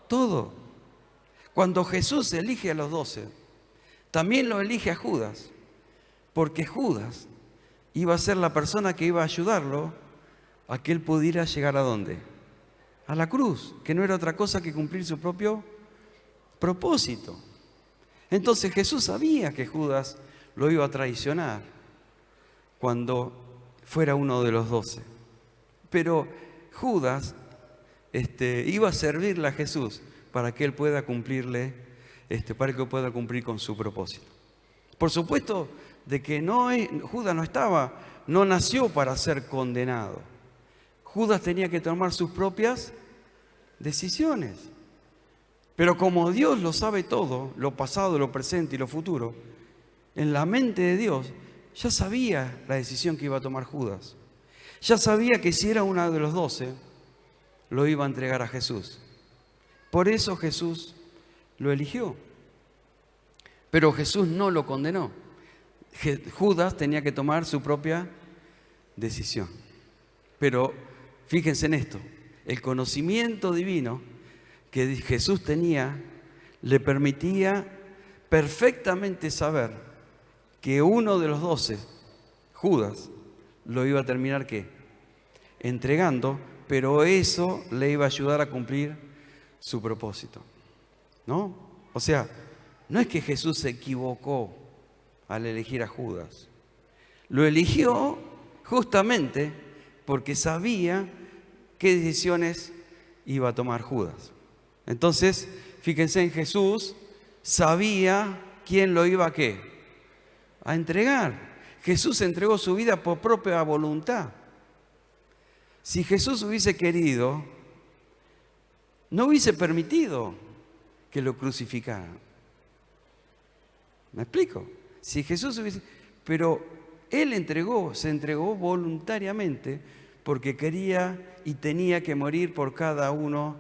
todo. Cuando Jesús elige a los 12, también lo elige a Judas. Porque Judas iba a ser la persona que iba a ayudarlo a que él pudiera llegar ¿a dónde? A la cruz, que no era otra cosa que cumplir su propio propósito. Entonces Jesús sabía que Judas lo iba a traicionar cuando fuera uno de los 12. Pero Judas iba a servirle a Jesús para que él pueda cumplirle, para que pueda cumplir con su propósito. Por supuesto de que Judas no nació para ser condenado. Judas tenía que tomar sus propias decisiones. Pero como Dios lo sabe todo, lo pasado, lo presente y lo futuro, en la mente de Dios ya sabía la decisión que iba a tomar Judas. Ya sabía que si era uno de los 12, lo iba a entregar a Jesús. Por eso Jesús lo eligió. Pero Jesús no lo condenó. Judas tenía que tomar su propia decisión. Pero fíjense en esto, el conocimiento divino que Jesús tenía le permitía perfectamente saber que uno de los 12, Judas, lo iba a terminar ¿qué? Entregando, pero eso le iba a ayudar a cumplir su propósito, ¿no? O sea, no es que Jesús se equivocó al elegir a Judas. Lo eligió justamente porque sabía qué decisiones iba a tomar Judas. Entonces, fíjense en Jesús, sabía quién lo iba a ¿qué? A entregar. Jesús entregó su vida por propia voluntad. Si Jesús hubiese querido, no hubiese permitido que lo crucificaran. ¿Me explico? Si Jesús hubiese... Pero Él se entregó voluntariamente porque quería y tenía que morir por cada uno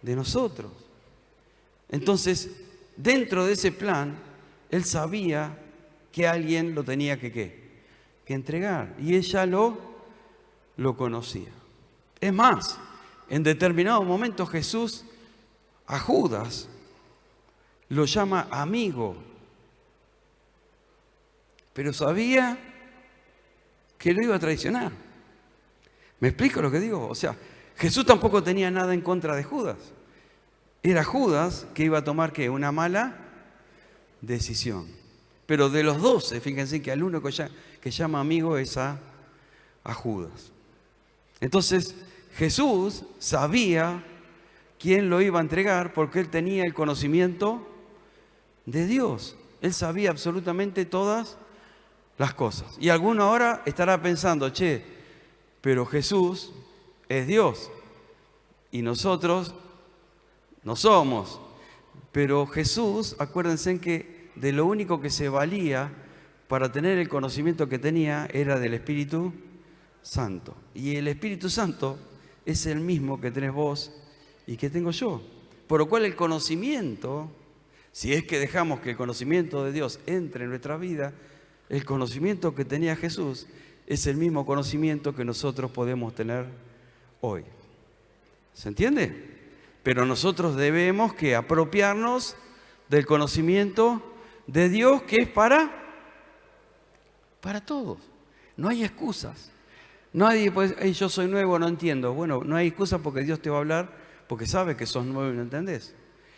de nosotros. Entonces, dentro de ese plan, Él sabía que alguien lo tenía que entregar. Y ella lo conocía. Es más, en determinados momentos Jesús a Judas lo llama amigo. Pero sabía que lo iba a traicionar. ¿Me explico lo que digo? O sea, Jesús tampoco tenía nada en contra de Judas. Era Judas que iba a tomar ¿qué? Una mala decisión. Pero de los 12, fíjense que al único que llama amigo es a Judas. Entonces, Jesús sabía quién lo iba a entregar porque Él tenía el conocimiento de Dios. Él sabía absolutamente todas las cosas. Y alguno ahora estará pensando, pero Jesús es Dios y nosotros no somos. Pero Jesús, acuérdense en que de lo único que se valía para tener el conocimiento que tenía era del Espíritu Santo. Y el Espíritu Santo es el mismo que tenés vos y que tengo yo. Por lo cual el conocimiento, si es que dejamos que el conocimiento de Dios entre en nuestra vida, el conocimiento que tenía Jesús es el mismo conocimiento que nosotros podemos tener hoy. ¿Se entiende? Pero nosotros debemos que apropiarnos del conocimiento de Dios que es para todos. No hay excusas. Nadie puede decir, yo soy nuevo, no entiendo. Bueno, no hay excusa porque Dios te va a hablar porque sabe que sos nuevo y no entendés.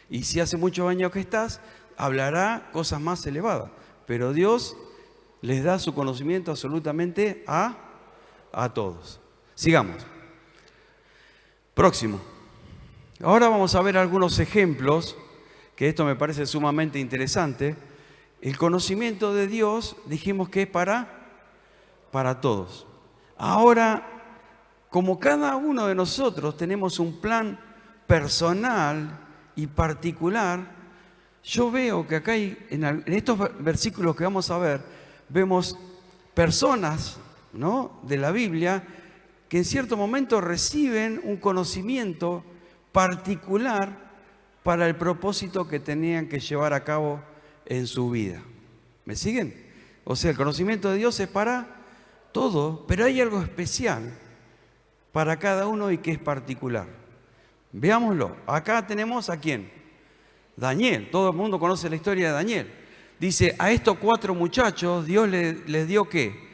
Y si hace muchos años que estás, hablará cosas más elevadas. Pero Dios les da su conocimiento absolutamente a todos. Sigamos. Próximo. Ahora vamos a ver algunos ejemplos, que esto me parece sumamente interesante. El conocimiento de Dios, dijimos que es para todos. Ahora, como cada uno de nosotros tenemos un plan personal y particular, yo veo que acá en estos versículos que vamos a ver, vemos personas, ¿no?, de la Biblia que en cierto momento reciben un conocimiento particular para el propósito que tenían que llevar a cabo en su vida. ¿Me siguen? O sea, el conocimiento de Dios es para todo, pero hay algo especial para cada uno y que es particular. Veámoslo. Acá tenemos ¿a quién? Daniel. Todo el mundo conoce la historia de Daniel. Dice, a estos 4 muchachos Dios les dio ¿qué?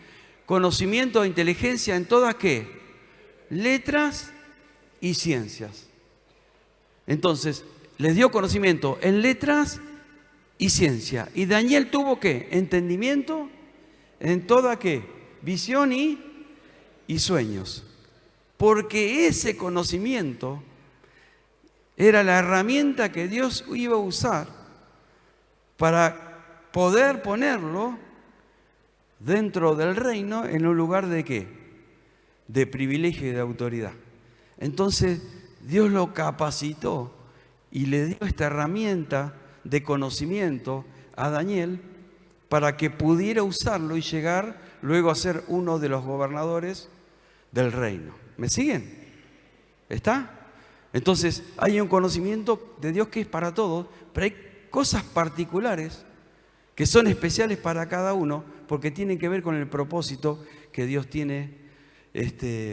Conocimiento e inteligencia en todas ¿qué? Letras y ciencias. Entonces, les dio conocimiento en letras y ciencia. Y Daniel tuvo ¿qué? Entendimiento en toda ¿qué? Visión y sueños. Porque ese conocimiento era la herramienta que Dios iba a usar para poder ponerlo dentro del reino en un lugar de ¿qué? De privilegio y de autoridad. Entonces Dios lo capacitó y le dio esta herramienta de conocimiento a Daniel para que pudiera usarlo y llegar luego a ser uno de los gobernadores del reino. ¿Me siguen? ¿Está? Entonces hay un conocimiento de Dios que es para todos, pero hay cosas particulares que son especiales para cada uno porque tienen que ver con el propósito que Dios tiene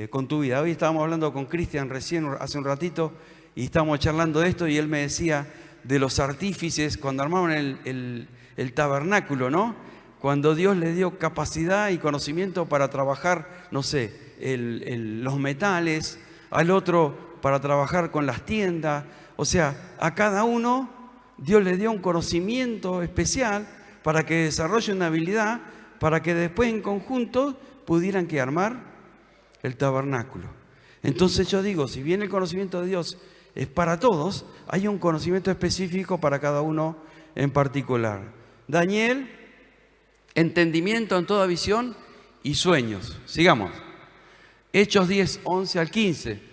con tu vida. Hoy estábamos hablando con Cristian recién, hace un ratito, y estábamos charlando de esto y él me decía, de los artífices cuando armaban el tabernáculo, ¿no? Cuando Dios le dio capacidad y conocimiento para trabajar, no sé, los metales, al otro para trabajar con las tiendas. O sea, a cada uno Dios le dio un conocimiento especial para que desarrolle una habilidad, para que después en conjunto pudieran que armar el tabernáculo. Entonces yo digo, si bien el conocimiento de Dios es para todos, hay un conocimiento específico para cada uno en particular. Daniel, entendimiento en toda visión y sueños. Sigamos. Hechos 10, 11 al 15.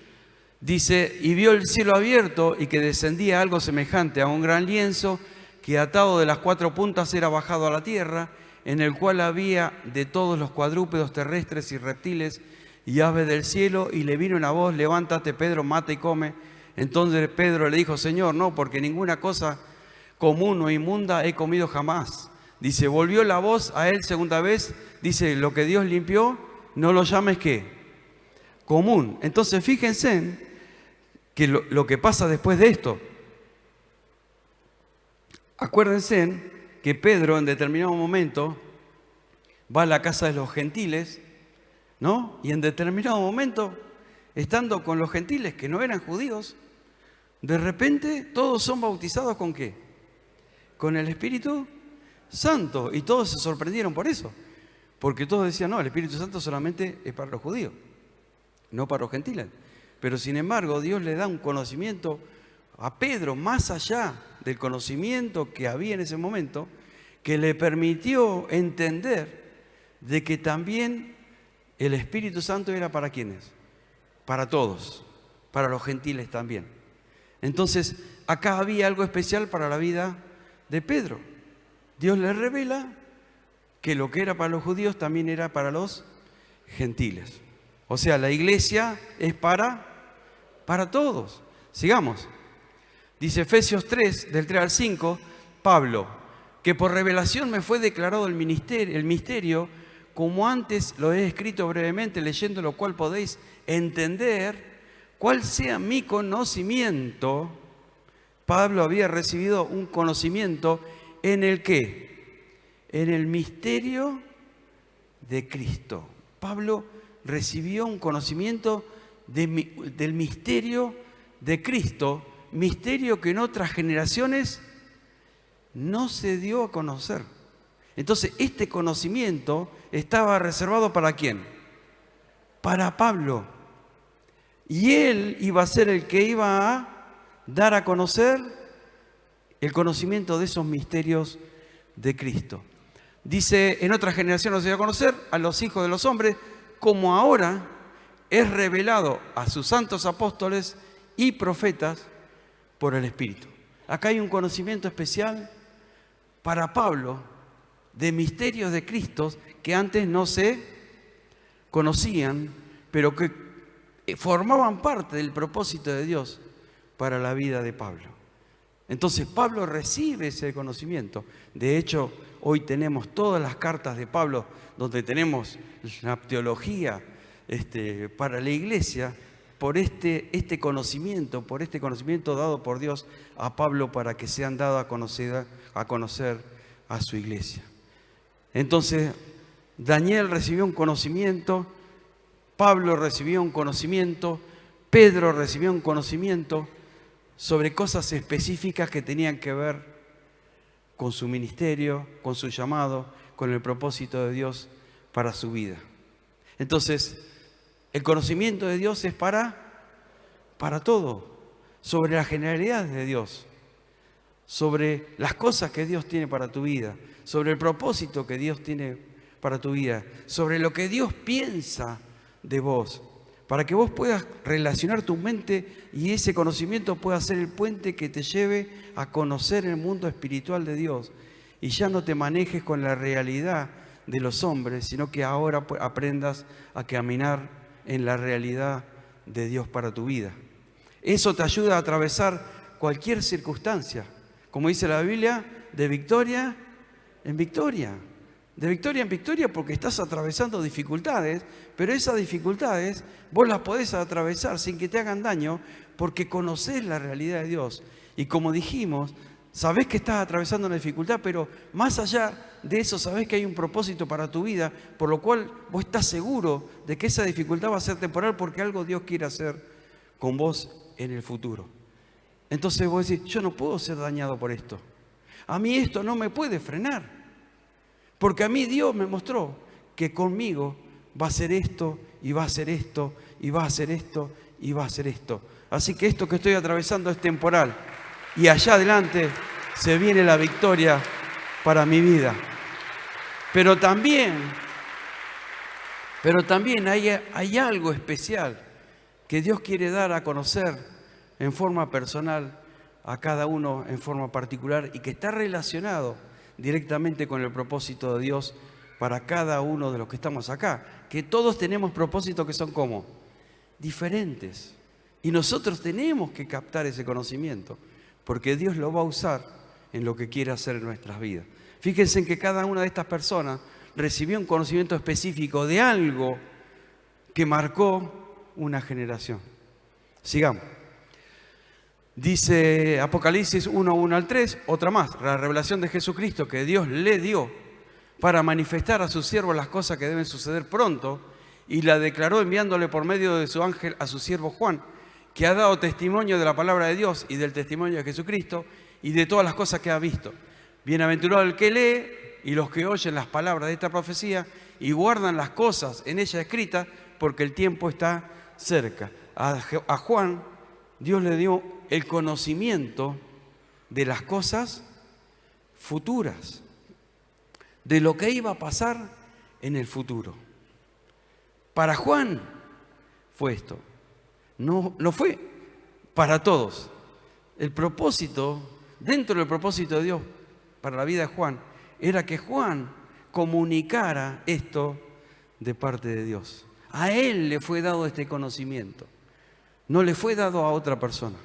Dice, y vio el cielo abierto y que descendía algo semejante a un gran lienzo que atado de las 4 puntas era bajado a la tierra, en el cual había de todos los cuadrúpedos terrestres y reptiles y aves del cielo, y le vino una voz, levántate Pedro, mata y come. Entonces Pedro le dijo, Señor, no, porque ninguna cosa común o inmunda he comido jamás. Dice, volvió la voz a él segunda vez, dice, lo que Dios limpió, no lo llames ¿qué? Común. Entonces fíjense que lo que pasa después de esto. Acuérdense que Pedro en determinado momento va a la casa de los gentiles, ¿no? Y en determinado momento, estando con los gentiles que no eran judíos, de repente todos son bautizados ¿con qué? Con el Espíritu Santo. Y todos se sorprendieron por eso. Porque todos decían, no, el Espíritu Santo solamente es para los judíos, no para los gentiles. Pero sin embargo, Dios le da un conocimiento a Pedro más allá del conocimiento que había en ese momento, que le permitió entender de que también el Espíritu Santo era para ¿quiénes? Para todos, para los gentiles también. Entonces, acá había algo especial para la vida de Pedro. Dios le revela que lo que era para los judíos también era para los gentiles. O sea, la iglesia es para todos. Sigamos. Dice Efesios 3, del 3 al 5, Pablo, que por revelación me fue declarado el misterio, como antes lo he escrito brevemente, leyendo lo cual podéis entender cuál sea mi conocimiento. Pablo había recibido un conocimiento en el ¿qué? En el misterio de Cristo. Pablo recibió un conocimiento del misterio de Cristo, misterio que en otras generaciones no se dio a conocer. Entonces, este conocimiento estaba reservado ¿para quién? Para Pablo. Y él iba a ser el que iba a dar a conocer el conocimiento de esos misterios de Cristo. Dice, en otra generación no se dio a conocer a los hijos de los hombres, como ahora es revelado a sus santos apóstoles y profetas por el Espíritu. Acá hay un conocimiento especial para Pablo de misterios de Cristo que antes no se conocían, pero que formaban parte del propósito de Dios para la vida de Pablo. Entonces Pablo recibe ese conocimiento. De hecho, hoy tenemos todas las cartas de Pablo, donde tenemos la teología para la iglesia, por este conocimiento dado por Dios a Pablo para que sean dados a conocer a su iglesia. Entonces, Daniel recibió un conocimiento, Pablo recibió un conocimiento, Pedro recibió un conocimiento sobre cosas específicas que tenían que ver con su ministerio, con su llamado, con el propósito de Dios para su vida. Entonces, el conocimiento de Dios es para todo, sobre las generalidades de Dios, sobre las cosas que Dios tiene para tu vida, sobre el propósito que Dios tiene para tu vida, sobre lo que Dios piensa de vos, para que vos puedas relacionar tu mente y ese conocimiento pueda ser el puente que te lleve a conocer el mundo espiritual de Dios y ya no te manejes con la realidad de los hombres, sino que ahora aprendas a caminar en la realidad de Dios para tu vida. Eso te ayuda a atravesar cualquier circunstancia, como dice la Biblia, de victoria en victoria. De victoria en victoria porque estás atravesando dificultades, pero esas dificultades vos las podés atravesar sin que te hagan daño porque conocés la realidad de Dios Y como dijimos, sabés que estás atravesando una dificultad, pero más allá de eso sabés que hay un propósito para tu vida, por lo cual vos estás seguro de que esa dificultad va a ser temporal porque algo Dios quiere hacer con vos en el futuro. Entonces vos decís, yo no puedo ser dañado por esto. A mí esto no me puede frenar. Porque a mí Dios me mostró que conmigo va a hacer esto, y va a hacer esto, y va a hacer esto, y va a hacer esto. Así que esto que estoy atravesando es temporal. Y allá adelante se viene la victoria para mi vida. Pero también hay algo especial que Dios quiere dar a conocer en forma personal a cada uno en forma particular y que está relacionado directamente con el propósito de Dios para cada uno de los que estamos acá. Que todos tenemos propósitos que son como diferentes. Y nosotros tenemos que captar ese conocimiento, porque Dios lo va a usar en lo que quiere hacer en nuestras vidas. Fíjense en que cada una de estas personas recibió un conocimiento específico de algo que marcó una generación. Sigamos. Dice Apocalipsis 1:1 al 3, otra más, la revelación de Jesucristo que Dios le dio para manifestar a sus siervos las cosas que deben suceder pronto, y la declaró enviándole por medio de su ángel a su siervo Juan, que ha dado testimonio de la palabra de Dios y del testimonio de Jesucristo y de todas las cosas que ha visto. Bienaventurado el que lee y los que oyen las palabras de esta profecía y guardan las cosas en ella escritas, porque el tiempo está cerca. A Juan Dios le dio el conocimiento de las cosas futuras, de lo que iba a pasar en el futuro. Para Juan fue esto. No fue para todos. El propósito, dentro del propósito de Dios para la vida de Juan, era que Juan comunicara esto de parte de Dios. A él le fue dado este conocimiento. No le fue dado a otra persona.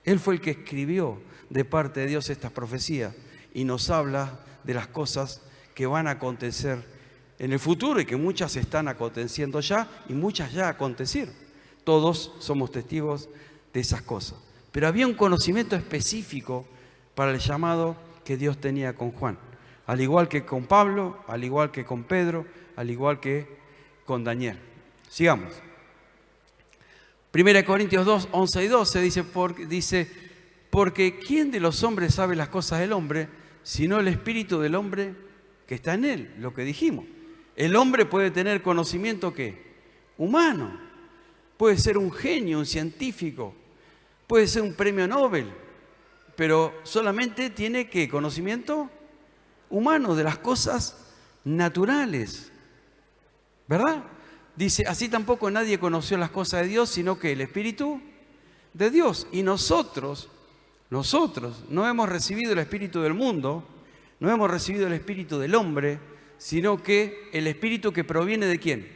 Él fue el que escribió de parte de Dios estas profecías y nos habla de las cosas que van a acontecer en el futuro y que muchas están aconteciendo ya y muchas ya acontecieron. Todos somos testigos de esas cosas. Pero había un conocimiento específico para el llamado que Dios tenía con Juan. Al igual que con Pablo, al igual que con Pedro, al igual que con Daniel. Sigamos. 1 Corintios 2, 11 y 12 dice, porque ¿quién de los hombres sabe las cosas del hombre, sino el espíritu del hombre que está en él? Lo que dijimos. El hombre puede tener conocimiento ¿qué? Humano. Puede ser un genio, un científico. Puede ser un premio Nobel. Pero solamente tiene ¿qué? Conocimiento humano de las cosas naturales. ¿Verdad? Dice, así tampoco nadie conoció las cosas de Dios, sino que el Espíritu de Dios. Y nosotros no hemos recibido el Espíritu del mundo, no hemos recibido el Espíritu del hombre, sino que el Espíritu que proviene ¿de quién?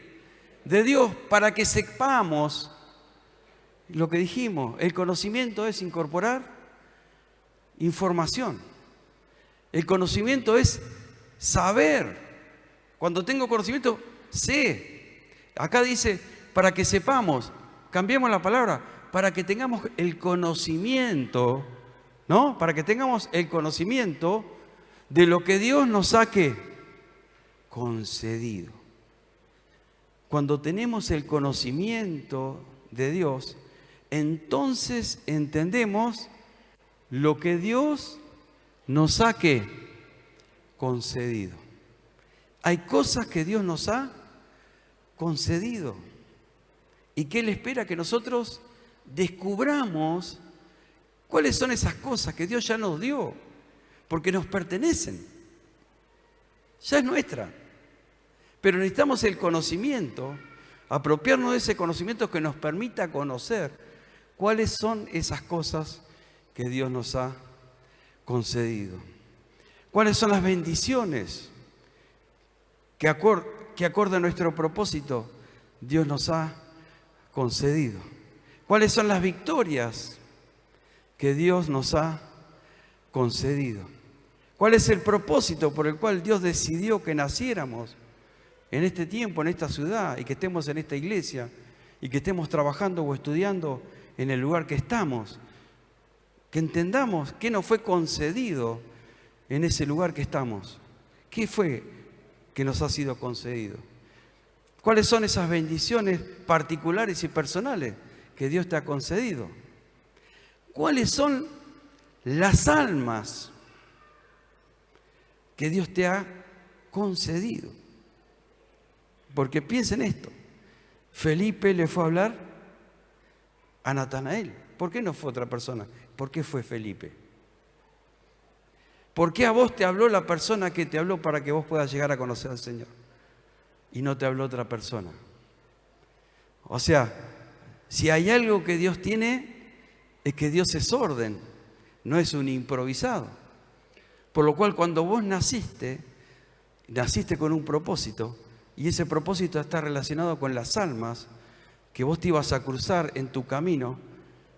De Dios, para que sepamos lo que dijimos. El conocimiento es incorporar información. El conocimiento es saber. Cuando tengo conocimiento, sé. Acá dice, para que sepamos, cambiemos la palabra, para que tengamos el conocimiento, ¿no? Para que tengamos el conocimiento de lo que Dios nos ha concedido. Cuando tenemos el conocimiento de Dios, entonces entendemos lo que Dios nos ha concedido. Hay cosas que Dios nos ha concedido y que Él espera que nosotros descubramos cuáles son esas cosas que Dios ya nos dio, porque nos pertenecen, ya es nuestra, pero necesitamos el conocimiento, apropiarnos de ese conocimiento que nos permita conocer cuáles son esas cosas que Dios nos ha concedido, cuáles son las bendiciones que acorde a nuestro propósito Dios nos ha concedido. ¿Cuáles son las victorias que Dios nos ha concedido? ¿Cuál es el propósito por el cual Dios decidió que naciéramos en este tiempo, en esta ciudad, y que estemos en esta iglesia, y que estemos trabajando o estudiando en el lugar que estamos? que entendamos qué nos fue concedido en ese lugar que estamos. ¿Qué fue que nos ha sido concedido? ¿Cuáles son esas bendiciones particulares y personales que Dios te ha concedido? ¿Cuáles son las almas que Dios te ha concedido? Porque piensa en esto. Felipe le fue a hablar a Natanael. ¿Por qué no fue otra persona? ¿Por qué fue Felipe? ¿Por qué a vos te habló la persona que te habló para que vos puedas llegar a conocer al Señor? Y no te habló otra persona. O sea, si hay algo que Dios tiene, es que Dios es orden, no es un improvisado. Por lo cual, cuando vos naciste con un propósito, y ese propósito está relacionado con las almas que vos te ibas a cruzar en tu camino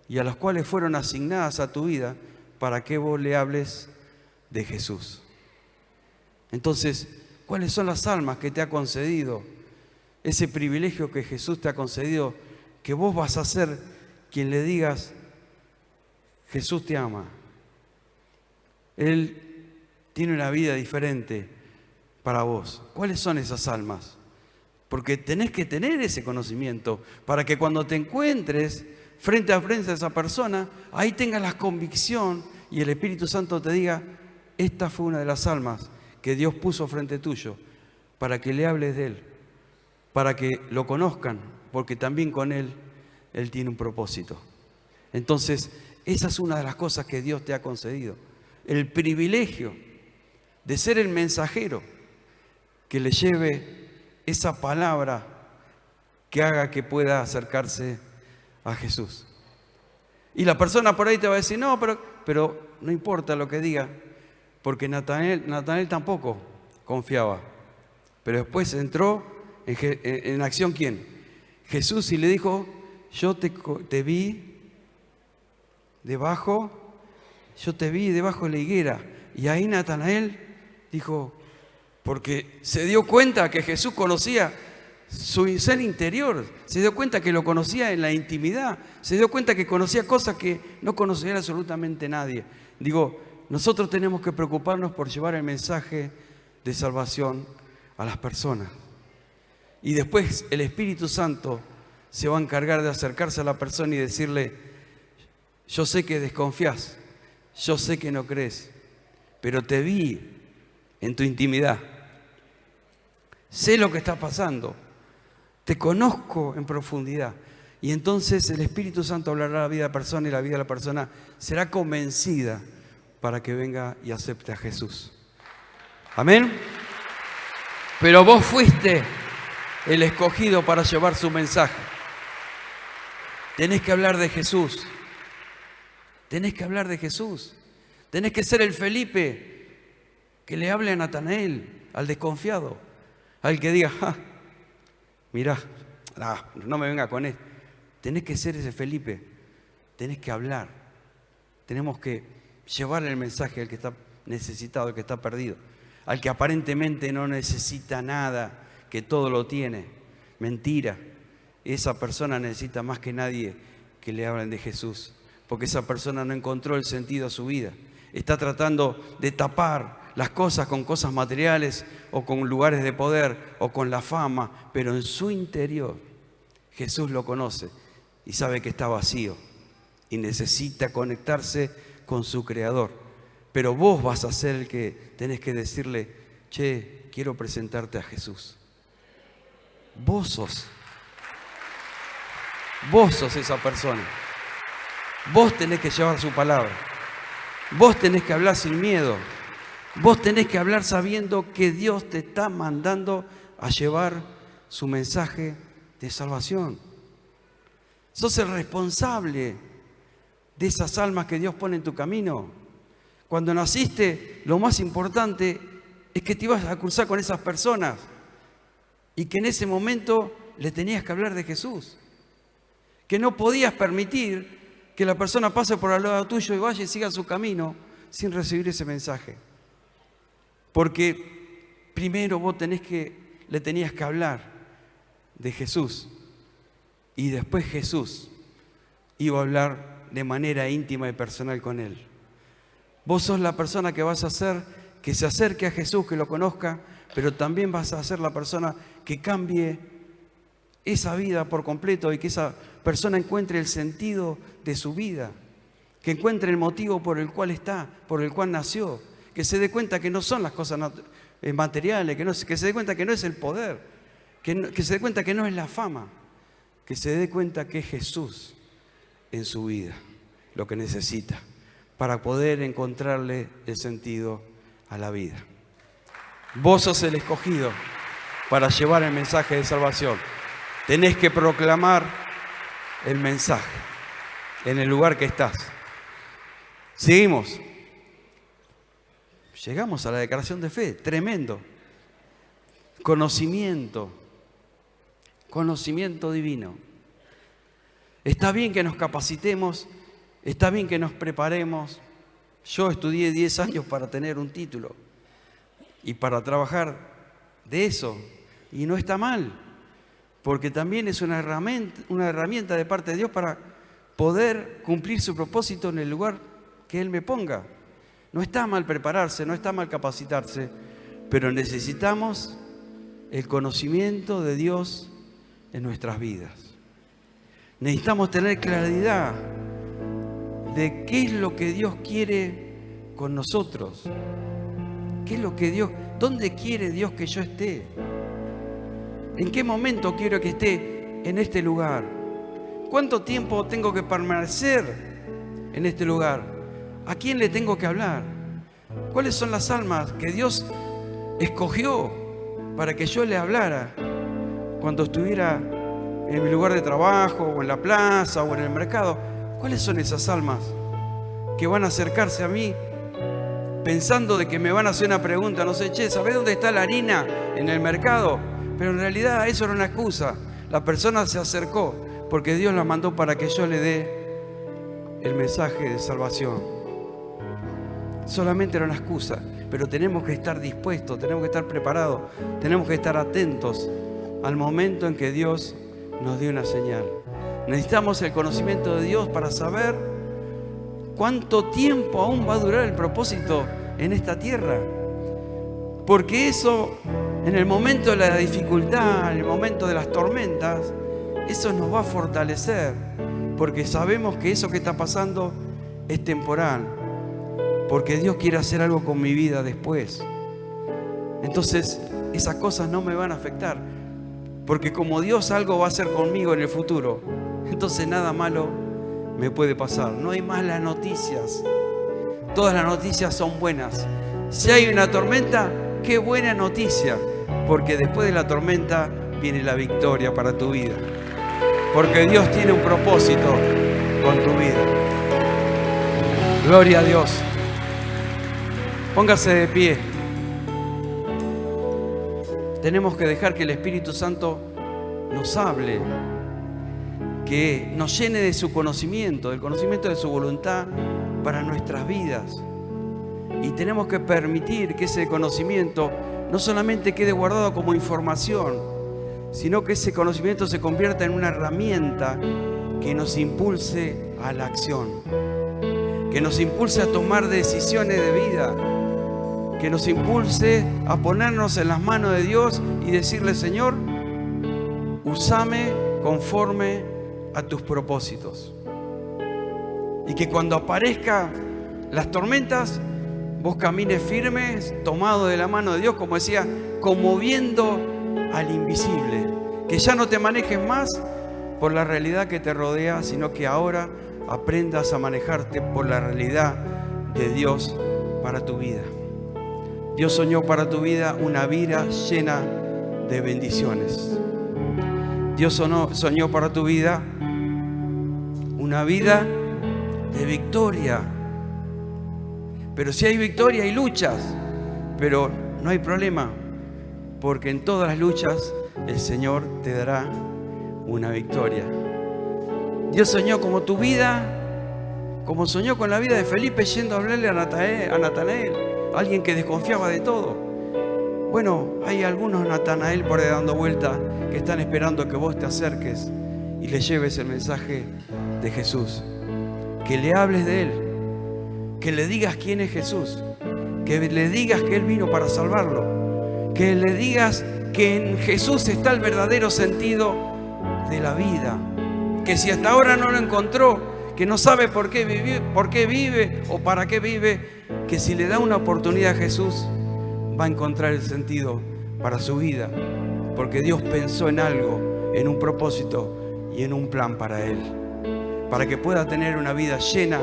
y a las cuales fueron asignadas a tu vida para que vos le hables de Jesús. Entonces, ¿cuáles son las almas que te ha concedido? Ese privilegio que Jesús te ha concedido, que vos vas a ser quien le digas, Jesús te ama. Él tiene una vida diferente para vos. ¿Cuáles son esas almas? Porque tenés que tener ese conocimiento para que cuando te encuentres frente a frente a esa persona, ahí tengas la convicción y el Espíritu Santo te diga, esta fue una de las almas que Dios puso frente tuyo para que le hables de Él, para que lo conozcan, porque también con Él tiene un propósito. Entonces, esa es una de las cosas que Dios te ha concedido. El privilegio de ser el mensajero que le lleve esa palabra que haga que pueda acercarse a Jesús. Y la persona por ahí te va a decir, no, pero no importa lo que diga, porque Natanael tampoco confiaba. Pero después entró en acción, ¿quién? Jesús, y le dijo, yo te vi debajo de la higuera. Y ahí Natanael dijo, porque se dio cuenta que Jesús conocía su ser interior, se dio cuenta que lo conocía en la intimidad, se dio cuenta que conocía cosas que no conocía absolutamente nadie. Digo, nosotros tenemos que preocuparnos por llevar el mensaje de salvación a las personas. Y después el Espíritu Santo se va a encargar de acercarse a la persona y decirle, yo sé que desconfías, yo sé que no crees, pero te vi en tu intimidad. Sé lo que está pasando. Te conozco en profundidad. Y entonces el Espíritu Santo hablará a la vida de la persona y la vida de la persona será convencida para que venga y acepte a Jesús. Amén. Pero vos fuiste el escogido para llevar su mensaje. Tenés que hablar de Jesús. Tenés que hablar de Jesús. Tenés que ser el Felipe que le hable a Natanael, al desconfiado, al que diga, mirá, no me venga con él. Tenés que ser ese Felipe, tenés que hablar. Tenemos que llevar el mensaje al que está necesitado, al que está perdido, al que aparentemente no necesita nada, que todo lo tiene. Mentira, esa persona necesita más que nadie que le hablen de Jesús, porque esa persona no encontró el sentido a su vida. Está tratando de tapar las cosas con cosas materiales o con lugares de poder o con la fama, pero en su interior Jesús lo conoce y sabe que está vacío y necesita conectarse con su Creador. Pero vos vas a ser el que tenés que decirle, che, quiero presentarte a Jesús. Vos sos esa persona. Vos tenés que llevar su palabra. Vos tenés que hablar sin miedo. Vos tenés que hablar sabiendo que Dios te está mandando a llevar su mensaje de salvación. Sos el responsable de esas almas que Dios pone en tu camino. Cuando naciste, lo más importante es que te ibas a cruzar con esas personas y que en ese momento le tenías que hablar de Jesús. Que no podías permitir que la persona pase por al lado tuyo y vaya y siga su camino sin recibir ese mensaje. Porque primero vos le tenías que hablar de Jesús y después Jesús iba a hablar de manera íntima y personal con Él. Vos sos la persona que vas a hacer que se acerque a Jesús, que lo conozca, pero también vas a ser la persona que cambie esa vida por completo y que esa persona encuentre el sentido de su vida, que encuentre el motivo por el cual está, por el cual nació, que se dé cuenta que no son las cosas materiales, que se dé cuenta que no es el poder, que se dé cuenta que no es la fama, que se dé cuenta que es Jesús en su vida lo que necesita para poder encontrarle el sentido a la vida. Vos sos el escogido para llevar el mensaje de salvación. Tenés que proclamar el mensaje en el lugar que estás. Seguimos. Llegamos a la declaración de fe. Tremendo. Conocimiento divino. Está bien que nos capacitemos, está bien que nos preparemos. Yo estudié 10 años para tener un título y para trabajar de eso. Y no está mal, porque también es una herramienta de parte de Dios para poder cumplir su propósito en el lugar que Él me ponga. No está mal prepararse, no está mal capacitarse, pero necesitamos el conocimiento de Dios en nuestras vidas. Necesitamos tener claridad de qué es lo que Dios quiere con nosotros. ¿Qué es lo que Dios, dónde quiere Dios que yo esté? ¿En qué momento quiero que esté en este lugar? ¿Cuánto tiempo tengo que permanecer en este lugar? ¿A quién le tengo que hablar? ¿Cuáles son las almas que Dios escogió para que yo le hablara cuando estuviera en mi lugar de trabajo, o en la plaza, o en el mercado? ¿Cuáles son esas almas que van a acercarse a mí pensando de que me van a hacer una pregunta? No sé, che, ¿sabés dónde está la harina en el mercado? Pero en realidad eso era una excusa. La persona se acercó porque Dios la mandó para que yo le dé el mensaje de salvación. Solamente era una excusa, pero tenemos que estar dispuestos, tenemos que estar preparados, tenemos que estar atentos al momento en que Dios nos dio una señal. Necesitamos el conocimiento de Dios para saber cuánto tiempo aún va a durar el propósito en esta tierra. Porque eso, en el momento de la dificultad, en el momento de las tormentas, eso nos va a fortalecer. Porque sabemos que eso que está pasando es temporal. Porque Dios quiere hacer algo con mi vida después. Entonces, esas cosas no me van a afectar. Porque como Dios algo va a hacer conmigo en el futuro, entonces nada malo me puede pasar. No hay malas noticias. Todas las noticias son buenas. Si hay una tormenta, qué buena noticia. Porque después de la tormenta viene la victoria para tu vida. Porque Dios tiene un propósito con tu vida. Gloria a Dios. Póngase de pie. Tenemos que dejar que el Espíritu Santo nos hable, que nos llene de su conocimiento, del conocimiento de su voluntad para nuestras vidas. Y tenemos que permitir que ese conocimiento no solamente quede guardado como información, sino que ese conocimiento se convierta en una herramienta que nos impulse a la acción, que nos impulse a tomar decisiones de vida, que nos impulse a ponernos en las manos de Dios y decirle: Señor, úsame conforme a tus propósitos. Y que cuando aparezcan las tormentas, vos camines firmes, tomado de la mano de Dios, como decía, como viendo al invisible. Que ya no te manejes más por la realidad que te rodea, sino que ahora aprendas a manejarte por la realidad de Dios para tu vida. Dios soñó para tu vida una vida llena de bendiciones. Dios soñó para tu vida una vida de victoria. Pero si hay victoria, hay luchas. Pero no hay problema, porque en todas las luchas el Señor te dará una victoria. Dios soñó como tu vida, como soñó con la vida de Felipe yendo a hablarle a Natanael, alguien que desconfiaba de todo. Bueno, hay algunos Natanael por ahí dando vuelta que están esperando que vos te acerques y les lleves el mensaje de Jesús. que le hables de Él, que le digas quién es Jesús, que le digas que Él vino para salvarlo, que le digas que en Jesús está el verdadero sentido de la vida, que si hasta ahora no lo encontró, que no sabe por qué vive o para qué vive, que si le da una oportunidad a Jesús, va a encontrar el sentido para su vida, porque Dios pensó en algo, en un propósito y en un plan para él, para que pueda tener una vida llena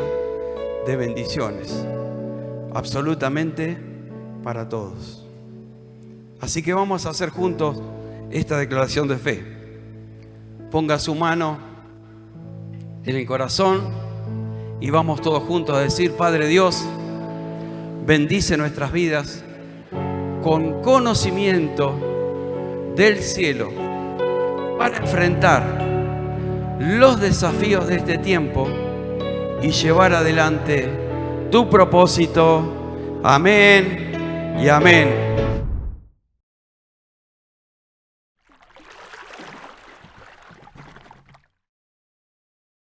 de bendiciones, absolutamente para todos. Así que vamos a hacer juntos esta declaración de fe. Ponga su mano en el corazón y vamos todos juntos a decir: Padre Dios, bendice nuestras vidas con conocimiento del cielo para enfrentar los desafíos de este tiempo y llevar adelante tu propósito. Amén y amén.